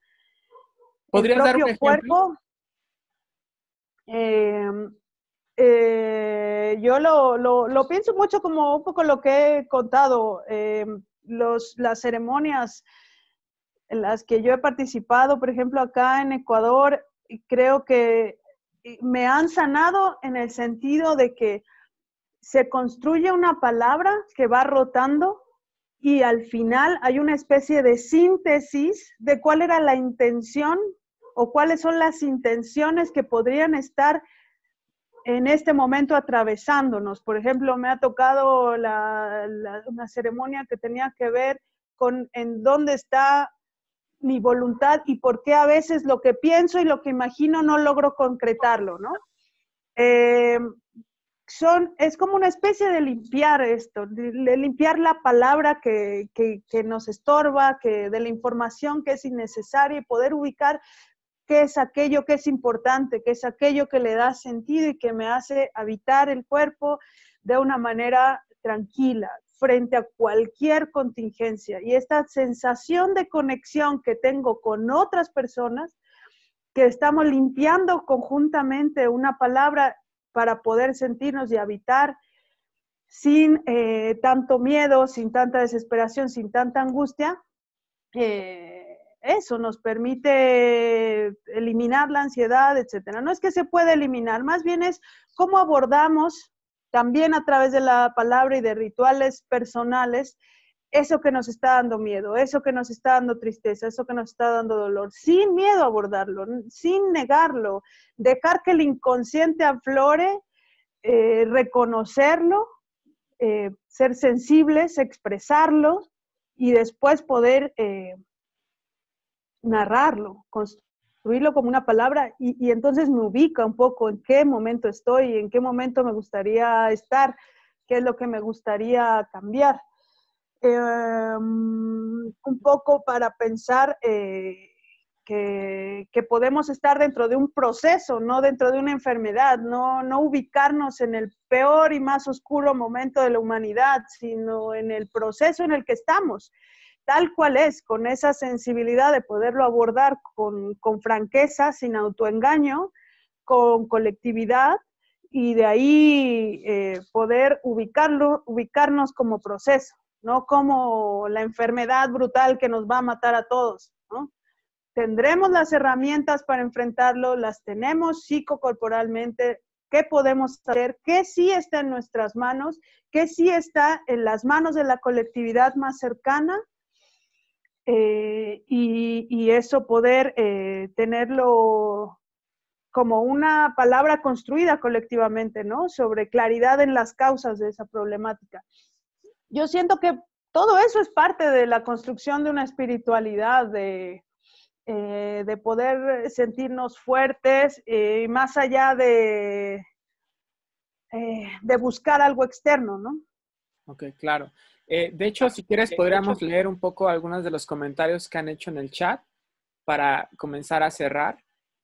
S1: ¿Podrías dar un
S2: propio
S1: ejemplo?
S2: cuerpo. Yo lo pienso mucho como un poco lo que he contado. Las ceremonias en las que yo he participado, por ejemplo, acá en Ecuador, creo que me han sanado en el sentido de que se construye una palabra que va rotando y al final hay una especie de síntesis de cuál era la intención o cuáles son las intenciones que podrían estar en este momento atravesándonos. Por ejemplo, me ha tocado una ceremonia que tenía que ver con en dónde está mi voluntad y por qué a veces lo que pienso y lo que imagino no logro concretarlo, ¿no? Es como una especie de limpiar esto, de limpiar la palabra que nos estorba, de la información que es innecesaria y poder ubicar qué es aquello que es importante, qué es aquello que le da sentido y que me hace habitar el cuerpo de una manera tranquila frente a cualquier contingencia. Y esta sensación de conexión que tengo con otras personas, que estamos limpiando conjuntamente una palabra para poder sentirnos y habitar sin tanto miedo, sin tanta desesperación, sin tanta angustia, eso nos permite eliminar la ansiedad, etcétera. No es que se pueda eliminar, más bien es cómo abordamos también a través de la palabra y de rituales personales eso que nos está dando miedo, eso que nos está dando tristeza, eso que nos está dando dolor, sin miedo a abordarlo, sin negarlo, dejar que el inconsciente aflore, reconocerlo, ser sensibles, expresarlo y después poder narrarlo, construirlo como una palabra y entonces me ubica un poco en qué momento estoy, en qué momento me gustaría estar, qué es lo que me gustaría cambiar. Un poco para pensar que podemos estar dentro de un proceso, no dentro de una enfermedad, no ubicarnos en el peor y más oscuro momento de la humanidad, sino en el proceso en el que estamos, tal cual es, con esa sensibilidad de poderlo abordar con franqueza, sin autoengaño, con colectividad, y de ahí poder ubicarnos como proceso, no como la enfermedad brutal que nos va a matar a todos, ¿no? Tendremos las herramientas para enfrentarlo, las tenemos psicocorporalmente. ¿Qué podemos hacer? ¿Qué sí está en nuestras manos? ¿Qué sí está en las manos de la colectividad más cercana? Y eso poder tenerlo como una palabra construida colectivamente, ¿no? Sobre claridad en las causas de esa problemática. Yo siento que todo eso es parte de la construcción de una espiritualidad, de poder sentirnos fuertes, más allá de buscar algo externo, ¿no?
S1: Ok, claro. De hecho, si quieres, podríamos leer un poco algunos de los comentarios que han hecho en el chat para comenzar a cerrar.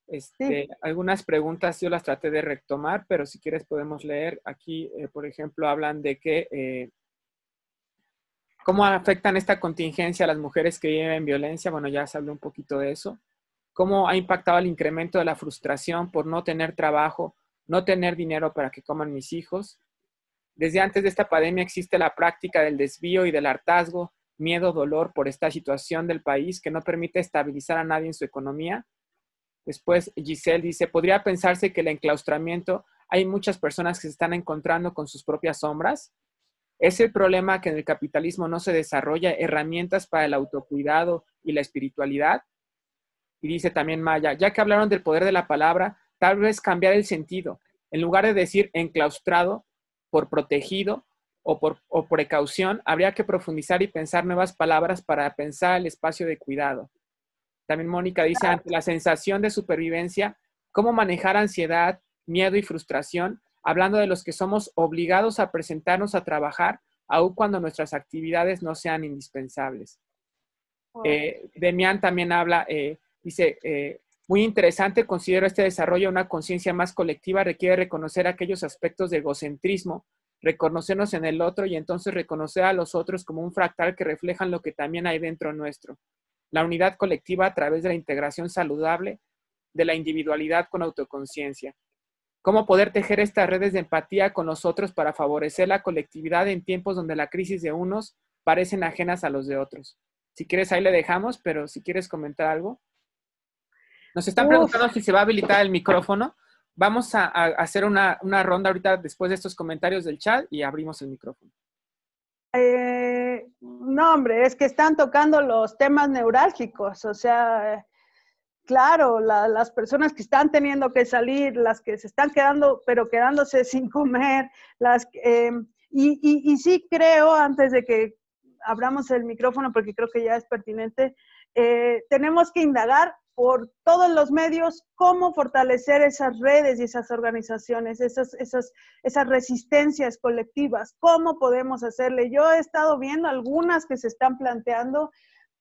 S2: Sí.
S1: Algunas preguntas yo las traté de retomar, pero si quieres podemos leer. Aquí, por ejemplo, hablan de que cómo afectan esta contingencia a las mujeres que viven violencia. Bueno, ya se habló un poquito de eso. Cómo ha impactado el incremento de la frustración por no tener trabajo, no tener dinero para que coman mis hijos. Desde antes de esta pandemia existe la práctica del desvío y del hartazgo, miedo, dolor por esta situación del país que no permite estabilizar a nadie en su economía. Después Giselle dice, podría pensarse que el enclaustramiento, hay muchas personas que se están encontrando con sus propias sombras. Es el problema que en el capitalismo no se desarrolla herramientas para el autocuidado y la espiritualidad. Y dice también Maya, ya que hablaron del poder de la palabra, tal vez cambiar el sentido. En lugar de decir enclaustrado, por protegido o precaución, habría que profundizar y pensar nuevas palabras para pensar el espacio de cuidado. También Mónica dice, ante la sensación de supervivencia, ¿cómo manejar ansiedad, miedo y frustración? Hablando de los que somos obligados a presentarnos a trabajar, aun cuando nuestras actividades no sean indispensables. Demian también habla, dice, muy interesante, considero este desarrollo una conciencia más colectiva, requiere reconocer aquellos aspectos de egocentrismo, reconocernos en el otro y entonces reconocer a los otros como un fractal que reflejan lo que también hay dentro nuestro. La unidad colectiva a través de la integración saludable de la individualidad con autoconciencia. Cómo poder tejer estas redes de empatía con los otros para favorecer la colectividad en tiempos donde la crisis de unos parecen ajenas a los de otros. Si quieres, ahí le dejamos, pero si quieres comentar algo. Nos están preguntando si se va a habilitar el micrófono. Vamos a hacer una ronda ahorita después de estos comentarios del chat y abrimos el micrófono.
S2: No, hombre, es que están tocando los temas neurálgicos, o sea, claro, las personas que están teniendo que salir, las que se están quedando, pero quedándose sin comer, y sí creo, antes de que abramos el micrófono, porque creo que ya es pertinente, tenemos que indagar por todos los medios cómo fortalecer esas redes y esas organizaciones, esas resistencias colectivas, cómo podemos hacerle. Yo he estado viendo algunas que se están planteando,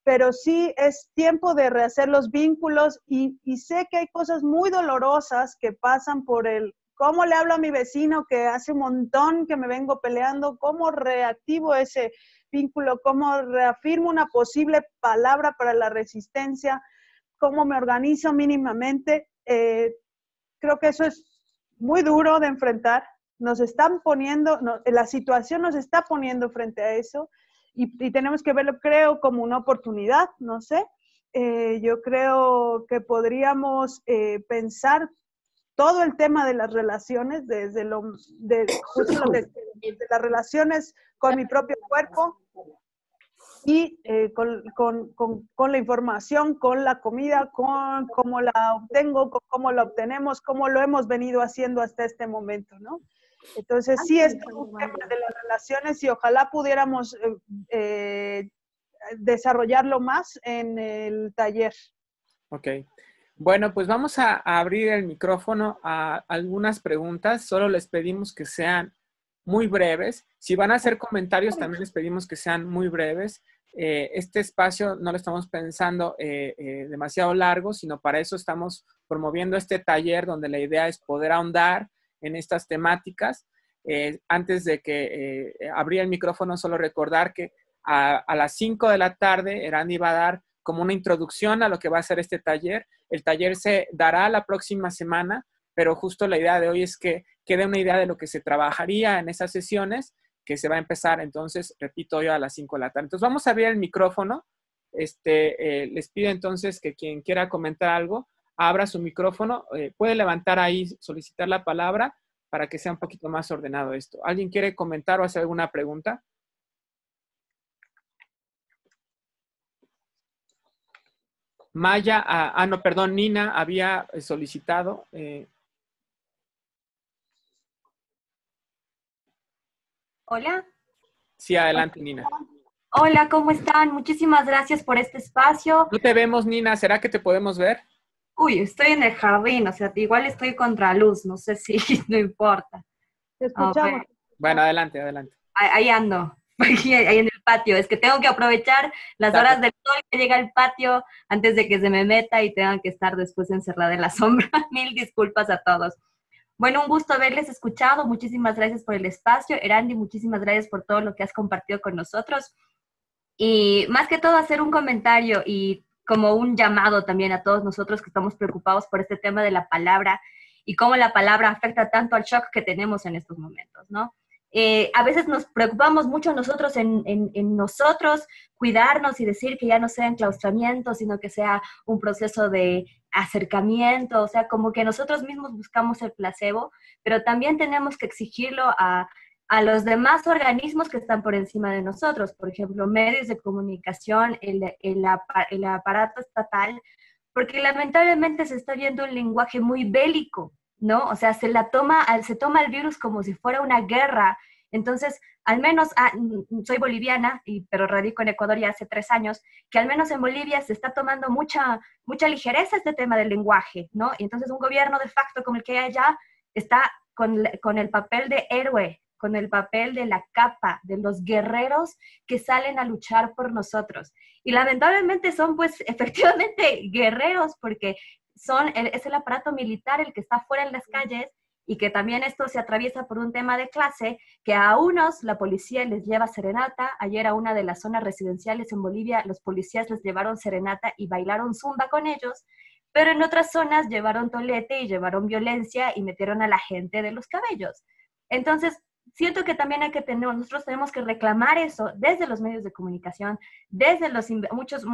S2: pero sí es tiempo de rehacer los vínculos y sé que hay cosas muy dolorosas que pasan por el cómo le hablo a mi vecino que hace un montón que me vengo peleando, cómo reactivo ese vínculo, cómo reafirmo una posible palabra para la resistencia, cómo me organizo mínimamente. Creo que eso es muy duro de enfrentar. Nos están poniendo, la situación nos está poniendo frente a eso y tenemos que verlo, creo, como una oportunidad, no sé. Yo creo que podríamos pensar todo el tema de las relaciones, desde las relaciones con mi propio cuerpo y con la información, con la comida, con cómo la obtengo, con cómo la obtenemos, cómo lo hemos venido haciendo hasta este momento, ¿no? Entonces, sí es un tema de las relaciones y ojalá pudiéramos desarrollarlo más en el taller.
S1: Ok. Bueno, pues vamos a abrir el micrófono a algunas preguntas. Solo les pedimos que sean muy breves. Si van a hacer comentarios, también les pedimos que sean muy breves. Este espacio no lo estamos pensando demasiado largo, sino para eso estamos promoviendo este taller donde la idea es poder ahondar en estas temáticas. Antes de que abrir el micrófono, solo recordar que a las 5 de la tarde, Erandi va a dar como una introducción a lo que va a ser este taller. El taller se dará la próxima semana, pero justo la idea de hoy es que quede una idea de lo que se trabajaría en esas sesiones, que se va a empezar entonces, repito, hoy a las 5 de la tarde. Entonces vamos a abrir el micrófono. Les pido entonces que quien quiera comentar algo, abra su micrófono. Puede levantar ahí, solicitar la palabra para que sea un poquito más ordenado esto. ¿Alguien quiere comentar o hacer alguna pregunta? Maya, no, perdón, Nina había solicitado.
S3: Hola.
S1: Sí, adelante, Nina.
S3: Hola, ¿cómo están? Muchísimas gracias por este espacio.
S1: No te vemos, Nina. ¿Será que te podemos ver?
S3: Uy, estoy en el jardín, o sea, igual estoy contra luz, no sé si no importa.
S2: Te
S3: A
S2: escuchamos.
S3: ver,
S1: Bueno, adelante, adelante.
S3: ahí ando, ahí en el patio. Es que tengo que aprovechar las
S1: Dale.
S3: horas del sol que llega al patio antes de que se me meta y tengan que estar después encerrada en la sombra. Mil disculpas a todos. Bueno, un gusto haberles escuchado. Muchísimas gracias por el espacio. Erandi, muchísimas gracias por todo lo que has compartido con nosotros. Y más que todo hacer un comentario y como un llamado también a todos nosotros que estamos preocupados por este tema de la palabra y cómo la palabra afecta tanto al shock que tenemos en estos momentos, ¿no? A veces nos preocupamos mucho nosotros en nosotros, cuidarnos y decir que ya no sea enclaustramiento, sino que sea un proceso de acercamiento, o sea, como que nosotros mismos buscamos el placebo, pero también tenemos que exigirlo a los demás organismos que están por encima de nosotros, por ejemplo, medios de comunicación, el aparato estatal, porque lamentablemente se está viendo un lenguaje muy bélico, ¿no? O sea, se toma el virus como si fuera una guerra. Entonces, al menos, soy boliviana, pero radico en Ecuador ya hace 3 años, que al menos en Bolivia se está tomando mucha ligereza este tema del lenguaje, ¿no? Y entonces un gobierno de facto como el que hay allá está con el papel de héroe, con el papel de la capa, de los guerreros que salen a luchar por nosotros. Y lamentablemente son pues efectivamente guerreros porque es el aparato militar el que está fuera en las calles y que también esto se atraviesa por un tema de clase, que a unos la policía les lleva serenata. Ayer a una de las zonas residenciales en Bolivia los policías les llevaron serenata y bailaron zumba con ellos, pero en otras zonas llevaron tolete y llevaron violencia y metieron a la gente de los cabellos. Entonces, siento que también nosotros tenemos que reclamar eso desde los medios de comunicación, desde muchos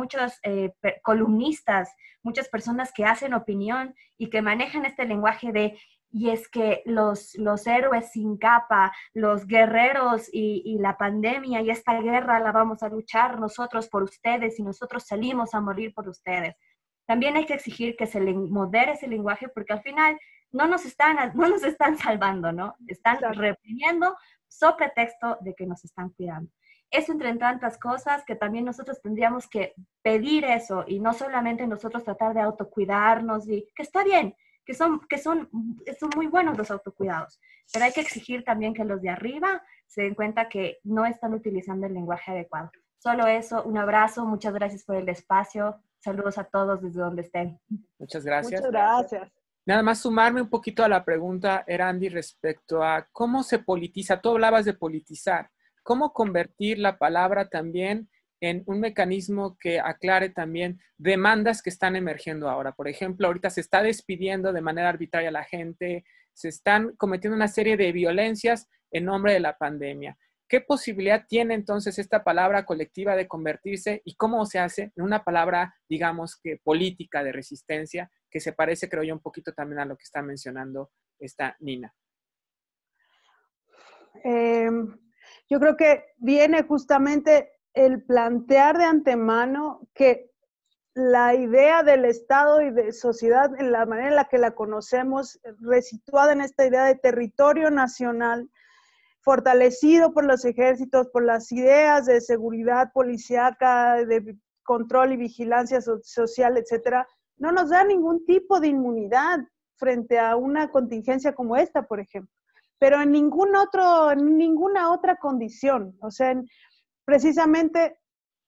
S3: columnistas, muchas personas que hacen opinión y que manejan este lenguaje y es que los héroes sin capa, los guerreros y la pandemia y esta guerra la vamos a luchar nosotros por ustedes y nosotros salimos a morir por ustedes. También hay que exigir que se modere ese lenguaje porque al final no nos están salvando, ¿no? Están reprimiendo so pretexto de que nos están cuidando. Eso entre tantas cosas que también nosotros tendríamos que pedir eso y no solamente nosotros tratar de autocuidarnos y que está bien, que son muy buenos los autocuidados, pero hay que exigir también que los de arriba se den cuenta que no están utilizando el lenguaje adecuado. Solo eso, un abrazo, muchas gracias por el espacio, saludos a todos desde donde estén.
S1: Muchas gracias.
S2: Muchas gracias.
S1: Nada más sumarme un poquito a la pregunta, Erandi, respecto a cómo se politiza. Tú hablabas de politizar. ¿Cómo convertir la palabra también en un mecanismo que aclare también demandas que están emergiendo ahora? Por ejemplo, ahorita se está despidiendo de manera arbitraria a la gente, se están cometiendo una serie de violencias en nombre de la pandemia. ¿Qué posibilidad tiene entonces esta palabra colectiva de convertirse y cómo se hace en una palabra, digamos que política de resistencia, que se parece, creo yo, un poquito también a lo que está mencionando esta Nina?
S2: Yo creo que viene justamente el plantear de antemano que la idea del Estado y de sociedad, en la manera en la que la conocemos, resituada en esta idea de territorio nacional, fortalecido por los ejércitos, por las ideas de seguridad policíaca, de control y vigilancia social, etcétera, no nos da ningún tipo de inmunidad frente a una contingencia como esta, por ejemplo, pero en ninguna otra condición. O sea, precisamente,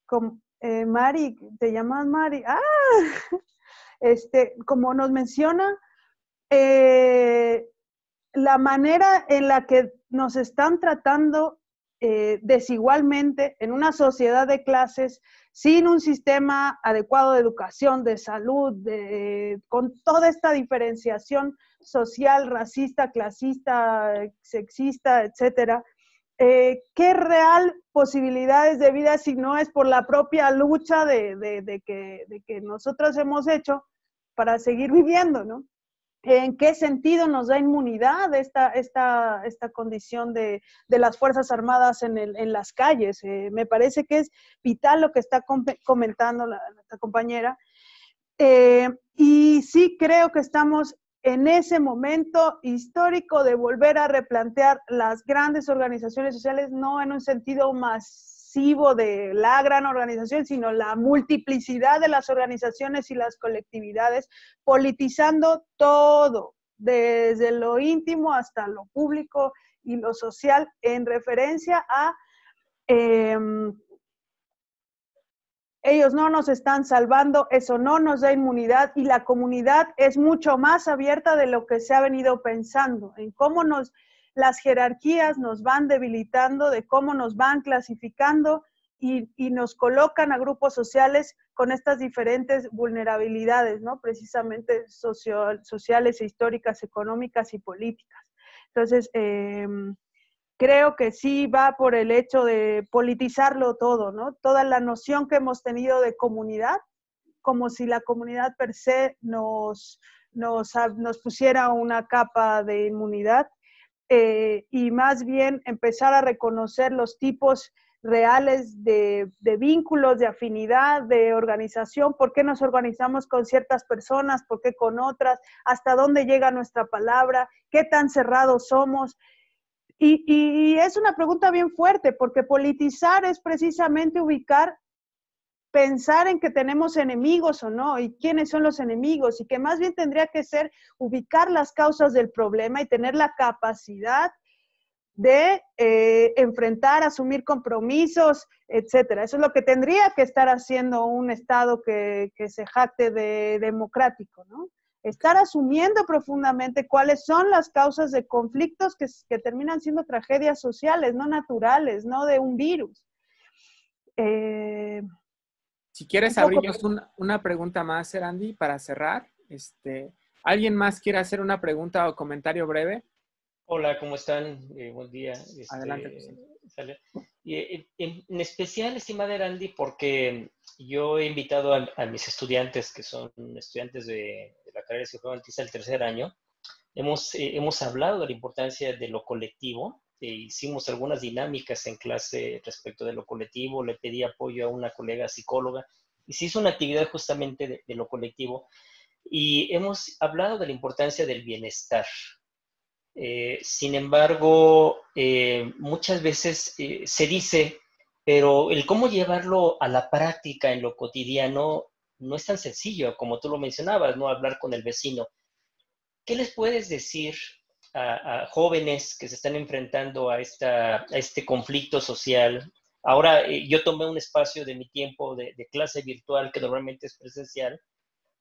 S2: como, Mari, ¿te llamas Mari? Como nos menciona, la manera en la que nos están tratando desigualmente en una sociedad de clases, sin un sistema adecuado de educación, de salud, con toda esta diferenciación social, racista, clasista, sexista, etcétera. ¿Qué real posibilidades de vida si no es por la propia lucha de que nosotros hemos hecho para seguir viviendo, ¿no? ¿En qué sentido nos da inmunidad esta condición de las Fuerzas Armadas en las calles? Me parece que es vital lo que está comentando la compañera. Y sí creo que estamos en ese momento histórico de volver a replantear las grandes organizaciones sociales, no en un sentido masivo de la gran organización, sino la multiplicidad de las organizaciones y las colectividades, politizando todo, desde lo íntimo hasta lo público y lo social, en referencia a ellos no nos están salvando, eso no nos da inmunidad y la comunidad es mucho más abierta de lo que se ha venido pensando, en cómo las jerarquías nos van debilitando, de cómo nos van clasificando y nos colocan a grupos sociales con estas diferentes vulnerabilidades, ¿no? Precisamente sociales e históricas, económicas y políticas. Entonces, creo que sí va por el hecho de politizarlo todo, ¿no? Toda la noción que hemos tenido de comunidad, como si la comunidad per se nos pusiera una capa de inmunidad, y más bien empezar a reconocer los tipos reales de vínculos, de afinidad, de organización, por qué nos organizamos con ciertas personas, por qué con otras, hasta dónde llega nuestra palabra, qué tan cerrados somos. Y es una pregunta bien fuerte, porque politizar es precisamente pensar en que tenemos enemigos o no, y quiénes son los enemigos, y que más bien tendría que ser ubicar las causas del problema y tener la capacidad de enfrentar, asumir compromisos, etcétera. Eso es lo que tendría que estar haciendo un Estado que se jacte de democrático, ¿no? Estar asumiendo profundamente cuáles son las causas de conflictos que terminan siendo tragedias sociales, no naturales, no de un virus.
S1: Si quieres abrirnos una pregunta más, Erandi, para cerrar. ¿Alguien más quiere hacer una pregunta o comentario breve?
S4: Hola, ¿cómo están? Buen día.
S1: Adelante.
S4: Y, en especial, estimada Erandi, porque yo he invitado a mis estudiantes, que son estudiantes de la carrera de Cirujano Dentista del tercer año, hemos hablado de la importancia de lo colectivo, hicimos algunas dinámicas en clase respecto de lo colectivo, le pedí apoyo a una colega psicóloga, y se hizo una actividad justamente de lo colectivo, y hemos hablado de la importancia del bienestar. Sin embargo, muchas veces se dice, pero el cómo llevarlo a la práctica en lo cotidiano no es tan sencillo como tú lo mencionabas, ¿no? Hablar con el vecino. ¿Qué les puedes decir a jóvenes que se están enfrentando a este conflicto social? Ahora, yo tomé un espacio de mi tiempo de clase virtual, que normalmente es presencial,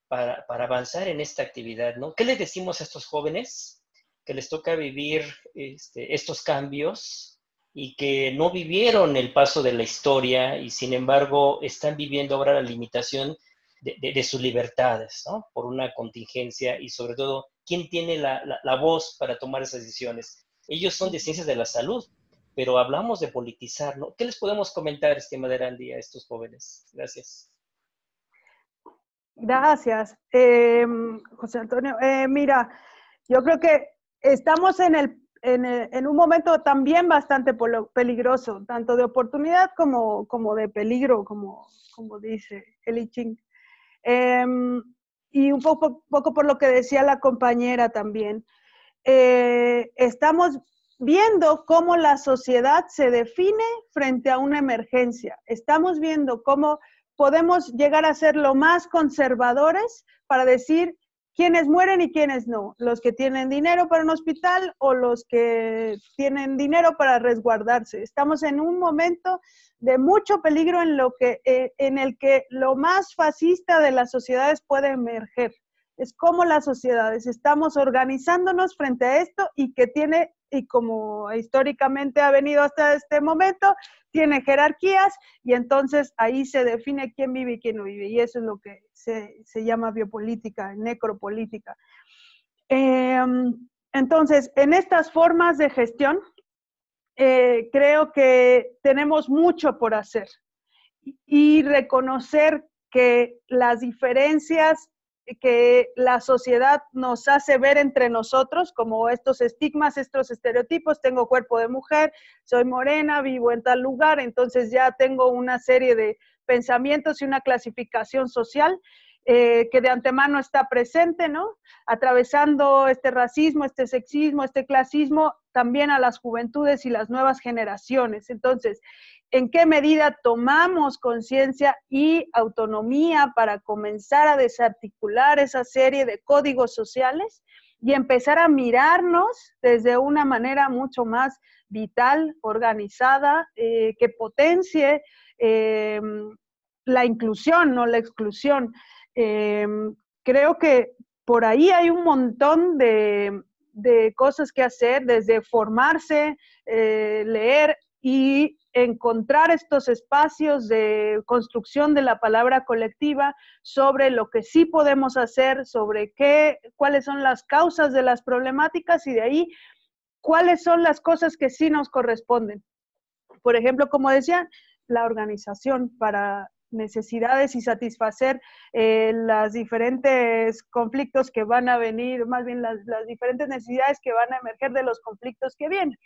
S4: para avanzar en esta actividad, ¿no? ¿Qué les decimos a estos jóvenes que les toca vivir estos cambios y que no vivieron el paso de la historia y sin embargo están viviendo ahora la limitación de sus libertades, ¿no? Por una contingencia y sobre todo, ¿quién tiene la voz para tomar esas decisiones? Ellos son de ciencias de la salud, pero hablamos de politizar, ¿no? ¿Qué les podemos comentar, estimada Erandi, a estos jóvenes? Gracias.
S2: Gracias, José Antonio. Mira, yo creo que estamos en un momento también bastante peligroso, tanto de oportunidad como de peligro, como dice Eli Ching. Y un poco por lo que decía la compañera también. Estamos viendo cómo la sociedad se define frente a una emergencia. Estamos viendo cómo podemos llegar a ser lo más conservadores para decir quiénes mueren y quiénes no, los que tienen dinero para un hospital o los que tienen dinero para resguardarse. Estamos en un momento de mucho peligro en el que lo más fascista de las sociedades puede emerger. Es como las sociedades estamos organizándonos frente a esto y como históricamente ha venido hasta este momento, tiene jerarquías y entonces ahí se define quién vive y quién no vive. Y eso es lo que se llama biopolítica, necropolítica. Entonces, en estas formas de gestión, creo que tenemos mucho por hacer y reconocer que las diferencias que la sociedad nos hace ver entre nosotros, como estos estigmas, estos estereotipos, tengo cuerpo de mujer, soy morena, vivo en tal lugar, entonces ya tengo una serie de pensamientos y una clasificación social que de antemano está presente, ¿no? Atravesando este racismo, este sexismo, este clasismo, también a las juventudes y las nuevas generaciones. Entonces, ¿en qué medida tomamos conciencia y autonomía para comenzar a desarticular esa serie de códigos sociales y empezar a mirarnos desde una manera mucho más vital, organizada, que potencie la inclusión, no la exclusión? Creo que por ahí hay un montón de cosas que hacer, desde formarse, leer y encontrar estos espacios de construcción de la palabra colectiva sobre lo que sí podemos hacer, sobre cuáles son las causas de las problemáticas y de ahí cuáles son las cosas que sí nos corresponden. Por ejemplo, como decía, la organización para necesidades y satisfacer los diferentes conflictos que van a venir, más bien las diferentes necesidades que van a emerger de los conflictos que vienen.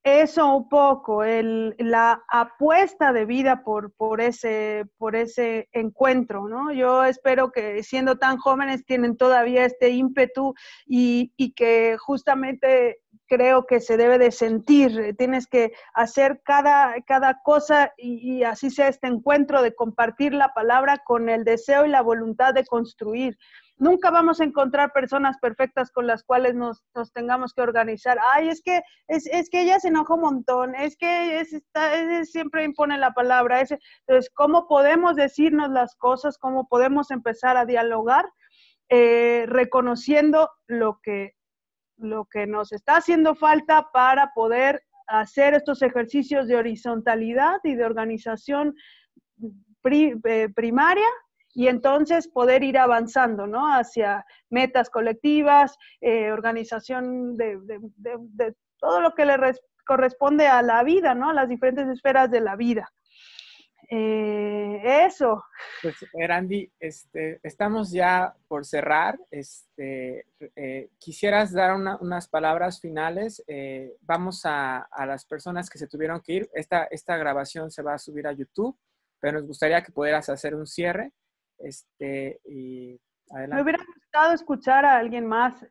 S2: Eso un poco, la apuesta de vida por ese encuentro, ¿no? Yo espero que siendo tan jóvenes tienen todavía este ímpetu y que justamente creo que se debe de sentir, tienes que hacer cada cosa y así sea este encuentro de compartir la palabra con el deseo y la voluntad de construir. Nunca vamos a encontrar personas perfectas con las cuales nos tengamos que organizar. Ay, es que ella se enoja un montón, es que siempre impone la palabra. Entonces, ¿cómo podemos decirnos las cosas? ¿Cómo podemos empezar a dialogar? Reconociendo lo que nos está haciendo falta para poder hacer estos ejercicios de horizontalidad y de organización primaria, y entonces poder ir avanzando, ¿no? Hacia metas colectivas, organización de todo lo que le corresponde a la vida, ¿no? A las diferentes esferas de la vida. Eso.
S1: Pues, Erandi, estamos ya por cerrar. ¿Quisieras dar unas palabras finales? Vamos a las personas que se tuvieron que ir. Esta grabación se va a subir a YouTube, pero nos gustaría que pudieras hacer un cierre. Y adelante.
S2: Me hubiera gustado escuchar a alguien más.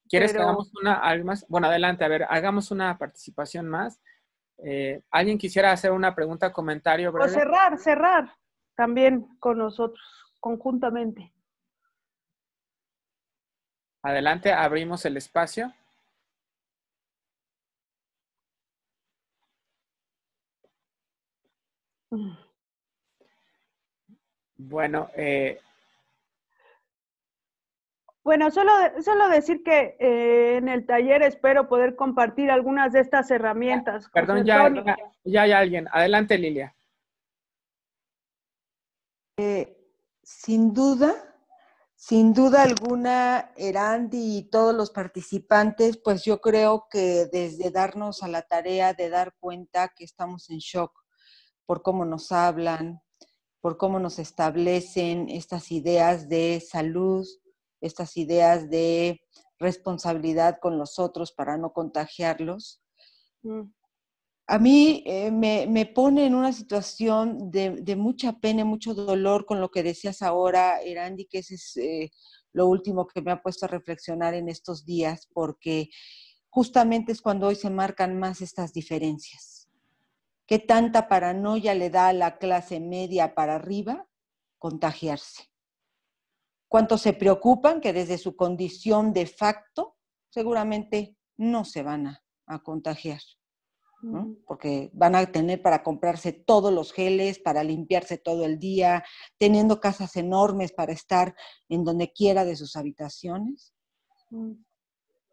S1: ¿Quieres que hagamos algo más? Bueno, adelante, a ver, hagamos una participación más. ¿Alguien quisiera hacer una pregunta, comentario breve?
S2: O cerrar también con nosotros, conjuntamente.
S1: Adelante, abrimos el espacio. Bueno,
S2: bueno, solo decir que en el taller espero poder compartir algunas de estas herramientas.
S1: Perdón, ya hay alguien. Adelante, Lilia.
S5: Sin duda alguna, Erandi y todos los participantes, pues yo creo que desde darnos a la tarea de dar cuenta que estamos en shock por cómo nos hablan, por cómo nos establecen estas ideas de salud, estas ideas de responsabilidad con los otros para no contagiarlos. A mí me pone en una situación de mucha pena, mucho dolor con lo que decías ahora, Erandi, que ese es lo último que me ha puesto a reflexionar en estos días, porque justamente es cuando hoy se marcan más estas diferencias. ¿Qué tanta paranoia le da a la clase media para arriba contagiarse? ¿Cuántos se preocupan que desde su condición de facto seguramente no se van a contagiar? ¿No? Porque van a tener para comprarse todos los geles, para limpiarse todo el día, teniendo casas enormes para estar en donde quiera de sus habitaciones.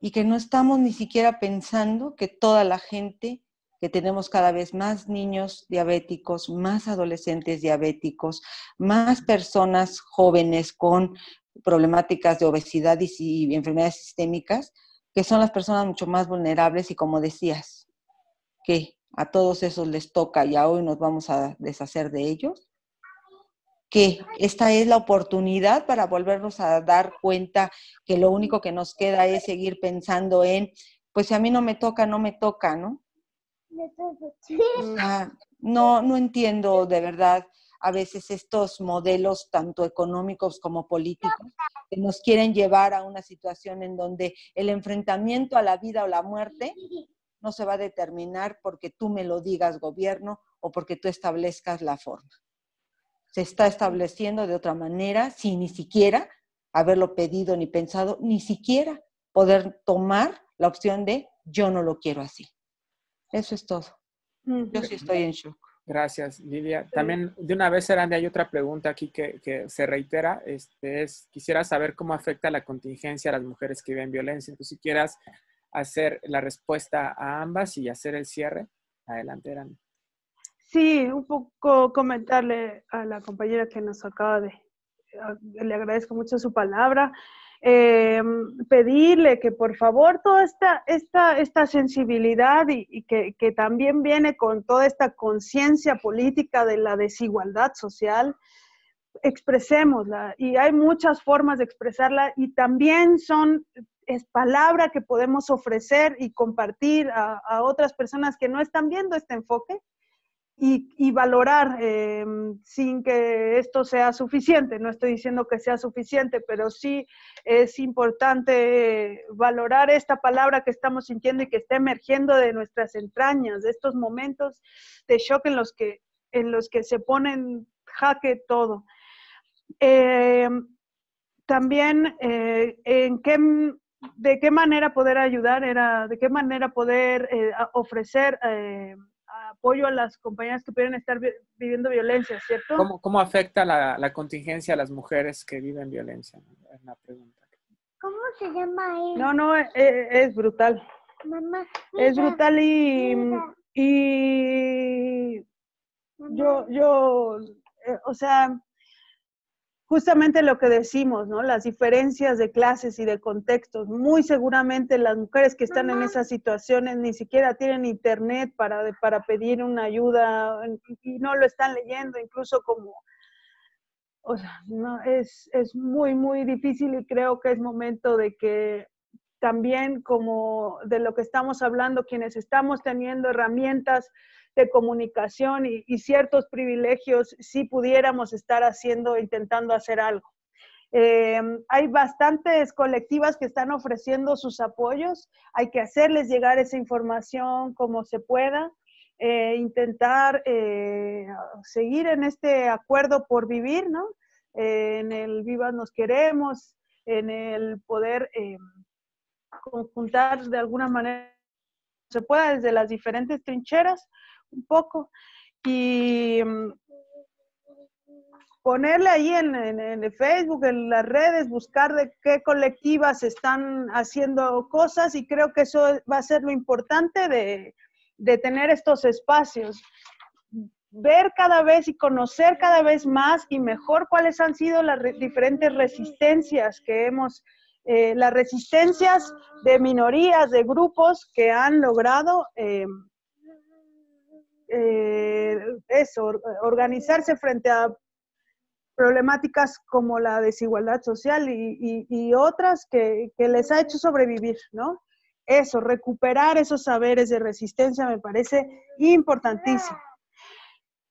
S5: Y que no estamos ni siquiera pensando que toda la gente, que tenemos cada vez más niños diabéticos, más adolescentes diabéticos, más personas jóvenes con problemáticas de obesidad y enfermedades sistémicas, que son las personas mucho más vulnerables y, como decías, que a todos esos les toca y a hoy nos vamos a deshacer de ellos, que esta es la oportunidad para volvernos a dar cuenta que lo único que nos queda es seguir pensando en, pues si a mí no me toca, no me toca, ¿no? No entiendo de verdad. a veces estos modelos, tanto económicos como políticos, que nos quieren llevar a una situación en donde el enfrentamiento a la vida o la muerte no se va a determinar porque tú me lo digas, gobierno, o porque tú establezcas la forma. Se está estableciendo de otra manera, sin ni siquiera haberlo pedido ni pensado, ni siquiera poder tomar la opción de yo no lo quiero así. Eso es todo. Yo sí estoy en shock.
S1: Gracias, Lidia. También, de una vez, Erandi, hay otra pregunta aquí que se reitera. Quisiera saber cómo afecta la contingencia a las mujeres que viven violencia. Entonces, si quieras hacer la respuesta a ambas y hacer el cierre, adelante, Erandi.
S2: Sí, un poco comentarle a la compañera que nos acaba le agradezco mucho su palabra, pedirle que por favor toda esta sensibilidad y que también viene con toda esta conciencia política de la desigualdad social, expresémosla, y hay muchas formas de expresarla y también es palabra que podemos ofrecer y compartir a otras personas que no están viendo este enfoque. Y valorar sin que esto sea suficiente. No estoy diciendo que sea suficiente, pero sí es importante valorar esta palabra que estamos sintiendo y que está emergiendo de nuestras entrañas, de estos momentos de shock en los que se pone en jaque todo. También, ¿de qué manera poder ayudar? ¿De qué manera poder ofrecer apoyo a las compañeras que pueden estar viviendo violencia, ¿cierto?
S1: ¿Cómo afecta la contingencia a las mujeres que viven violencia? Es una pregunta.
S6: ¿Cómo se llama él?
S2: No, es brutal.
S6: Mamá.
S2: Es brutal y o sea, justamente lo que decimos, ¿no? Las diferencias de clases y de contextos. Muy seguramente las mujeres que están en esas situaciones ni siquiera tienen internet para pedir una ayuda y no lo están leyendo, incluso o sea, no, es muy, muy difícil y creo que es momento de que también, como de lo que estamos hablando, quienes estamos teniendo herramientas de comunicación y ciertos privilegios, sí pudiéramos estar intentando hacer algo. Hay bastantes colectivas que están ofreciendo sus apoyos, hay que hacerles llegar esa información como se pueda, intentar seguir en este acuerdo por vivir, ¿no? En el Vivas Nos Queremos, en el poder conjuntar de alguna manera se pueda desde las diferentes trincheras un poco y ponerle ahí en el Facebook, en las redes, buscar de qué colectivas están haciendo cosas y creo que eso va a ser lo importante de tener estos espacios. Ver cada vez y conocer cada vez más y mejor cuáles han sido las diferentes resistencias que las resistencias de minorías, de grupos que han logrado organizarse frente a problemáticas como la desigualdad social y otras que les ha hecho sobrevivir, ¿no? Recuperar esos saberes de resistencia me parece importantísimo.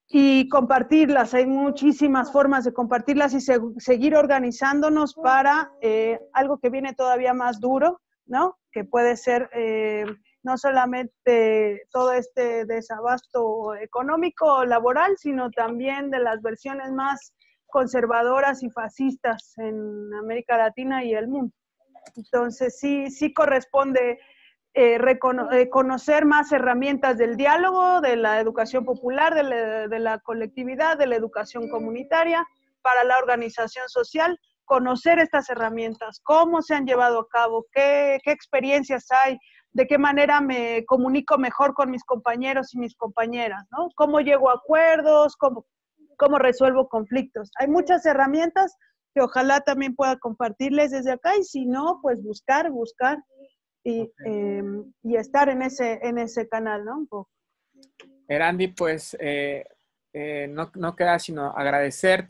S2: Y compartirlas, hay muchísimas formas de compartirlas y seguir organizándonos para algo que viene todavía más duro, ¿no? Que puede ser no solamente todo este desabasto económico o laboral, sino también de las versiones más conservadoras y fascistas en América Latina y el mundo. Entonces sí corresponde conocer más herramientas del diálogo, de la educación popular, de la colectividad, de la educación comunitaria, para la organización social, conocer estas herramientas, cómo se han llevado a cabo, qué experiencias hay, de qué manera me comunico mejor con mis compañeros y mis compañeras, ¿no? Cómo llego a acuerdos, cómo resuelvo conflictos. Hay muchas herramientas que ojalá también pueda compartirles desde acá y si no, pues buscar y estar en ese canal, ¿no? Un poco.
S1: Erandi, pues no queda sino agradecer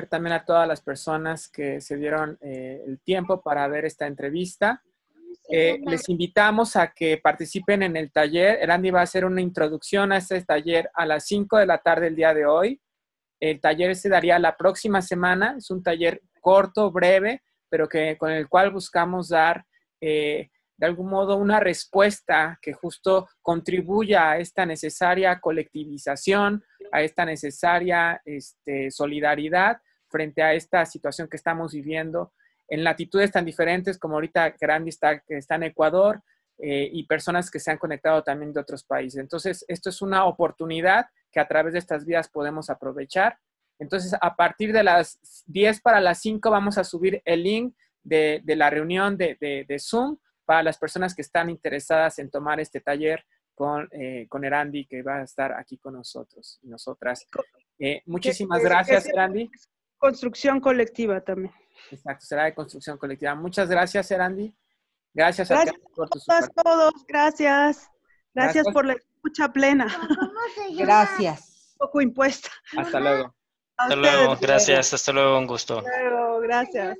S1: también a todas las personas que se dieron el tiempo para ver esta entrevista. Les invitamos a que participen en el taller. Erandi va a hacer una introducción a este taller a las 5 de la tarde el día de hoy. El taller se daría la próxima semana. Es un taller corto, breve, pero con el cual buscamos dar de algún modo una respuesta que justo contribuya a esta necesaria colectivización, a esta necesaria solidaridad frente a esta situación que estamos viviendo en latitudes tan diferentes como ahorita Erandi que está en Ecuador, y personas que se han conectado también de otros países. Entonces, esto es una oportunidad que a través de estas vías podemos aprovechar. Entonces, a partir de las 10 para las 5 vamos a subir el link de la reunión de Zoom para las personas que están interesadas en tomar este taller con Erandi, que va a estar aquí con nosotros y nosotras. Muchísimas gracias, Erandi.
S2: Construcción colectiva también.
S1: Exacto, será de construcción colectiva. Muchas gracias, Erandi. Gracias
S2: a todos. Gracias. Gracias por la escucha plena.
S6: ¿Cómo se llama?
S5: Gracias.
S2: Un poco impuesta.
S1: Hasta luego.
S4: Hasta luego. Gracias. Hasta luego. Un gusto.
S2: Hasta luego. Gracias.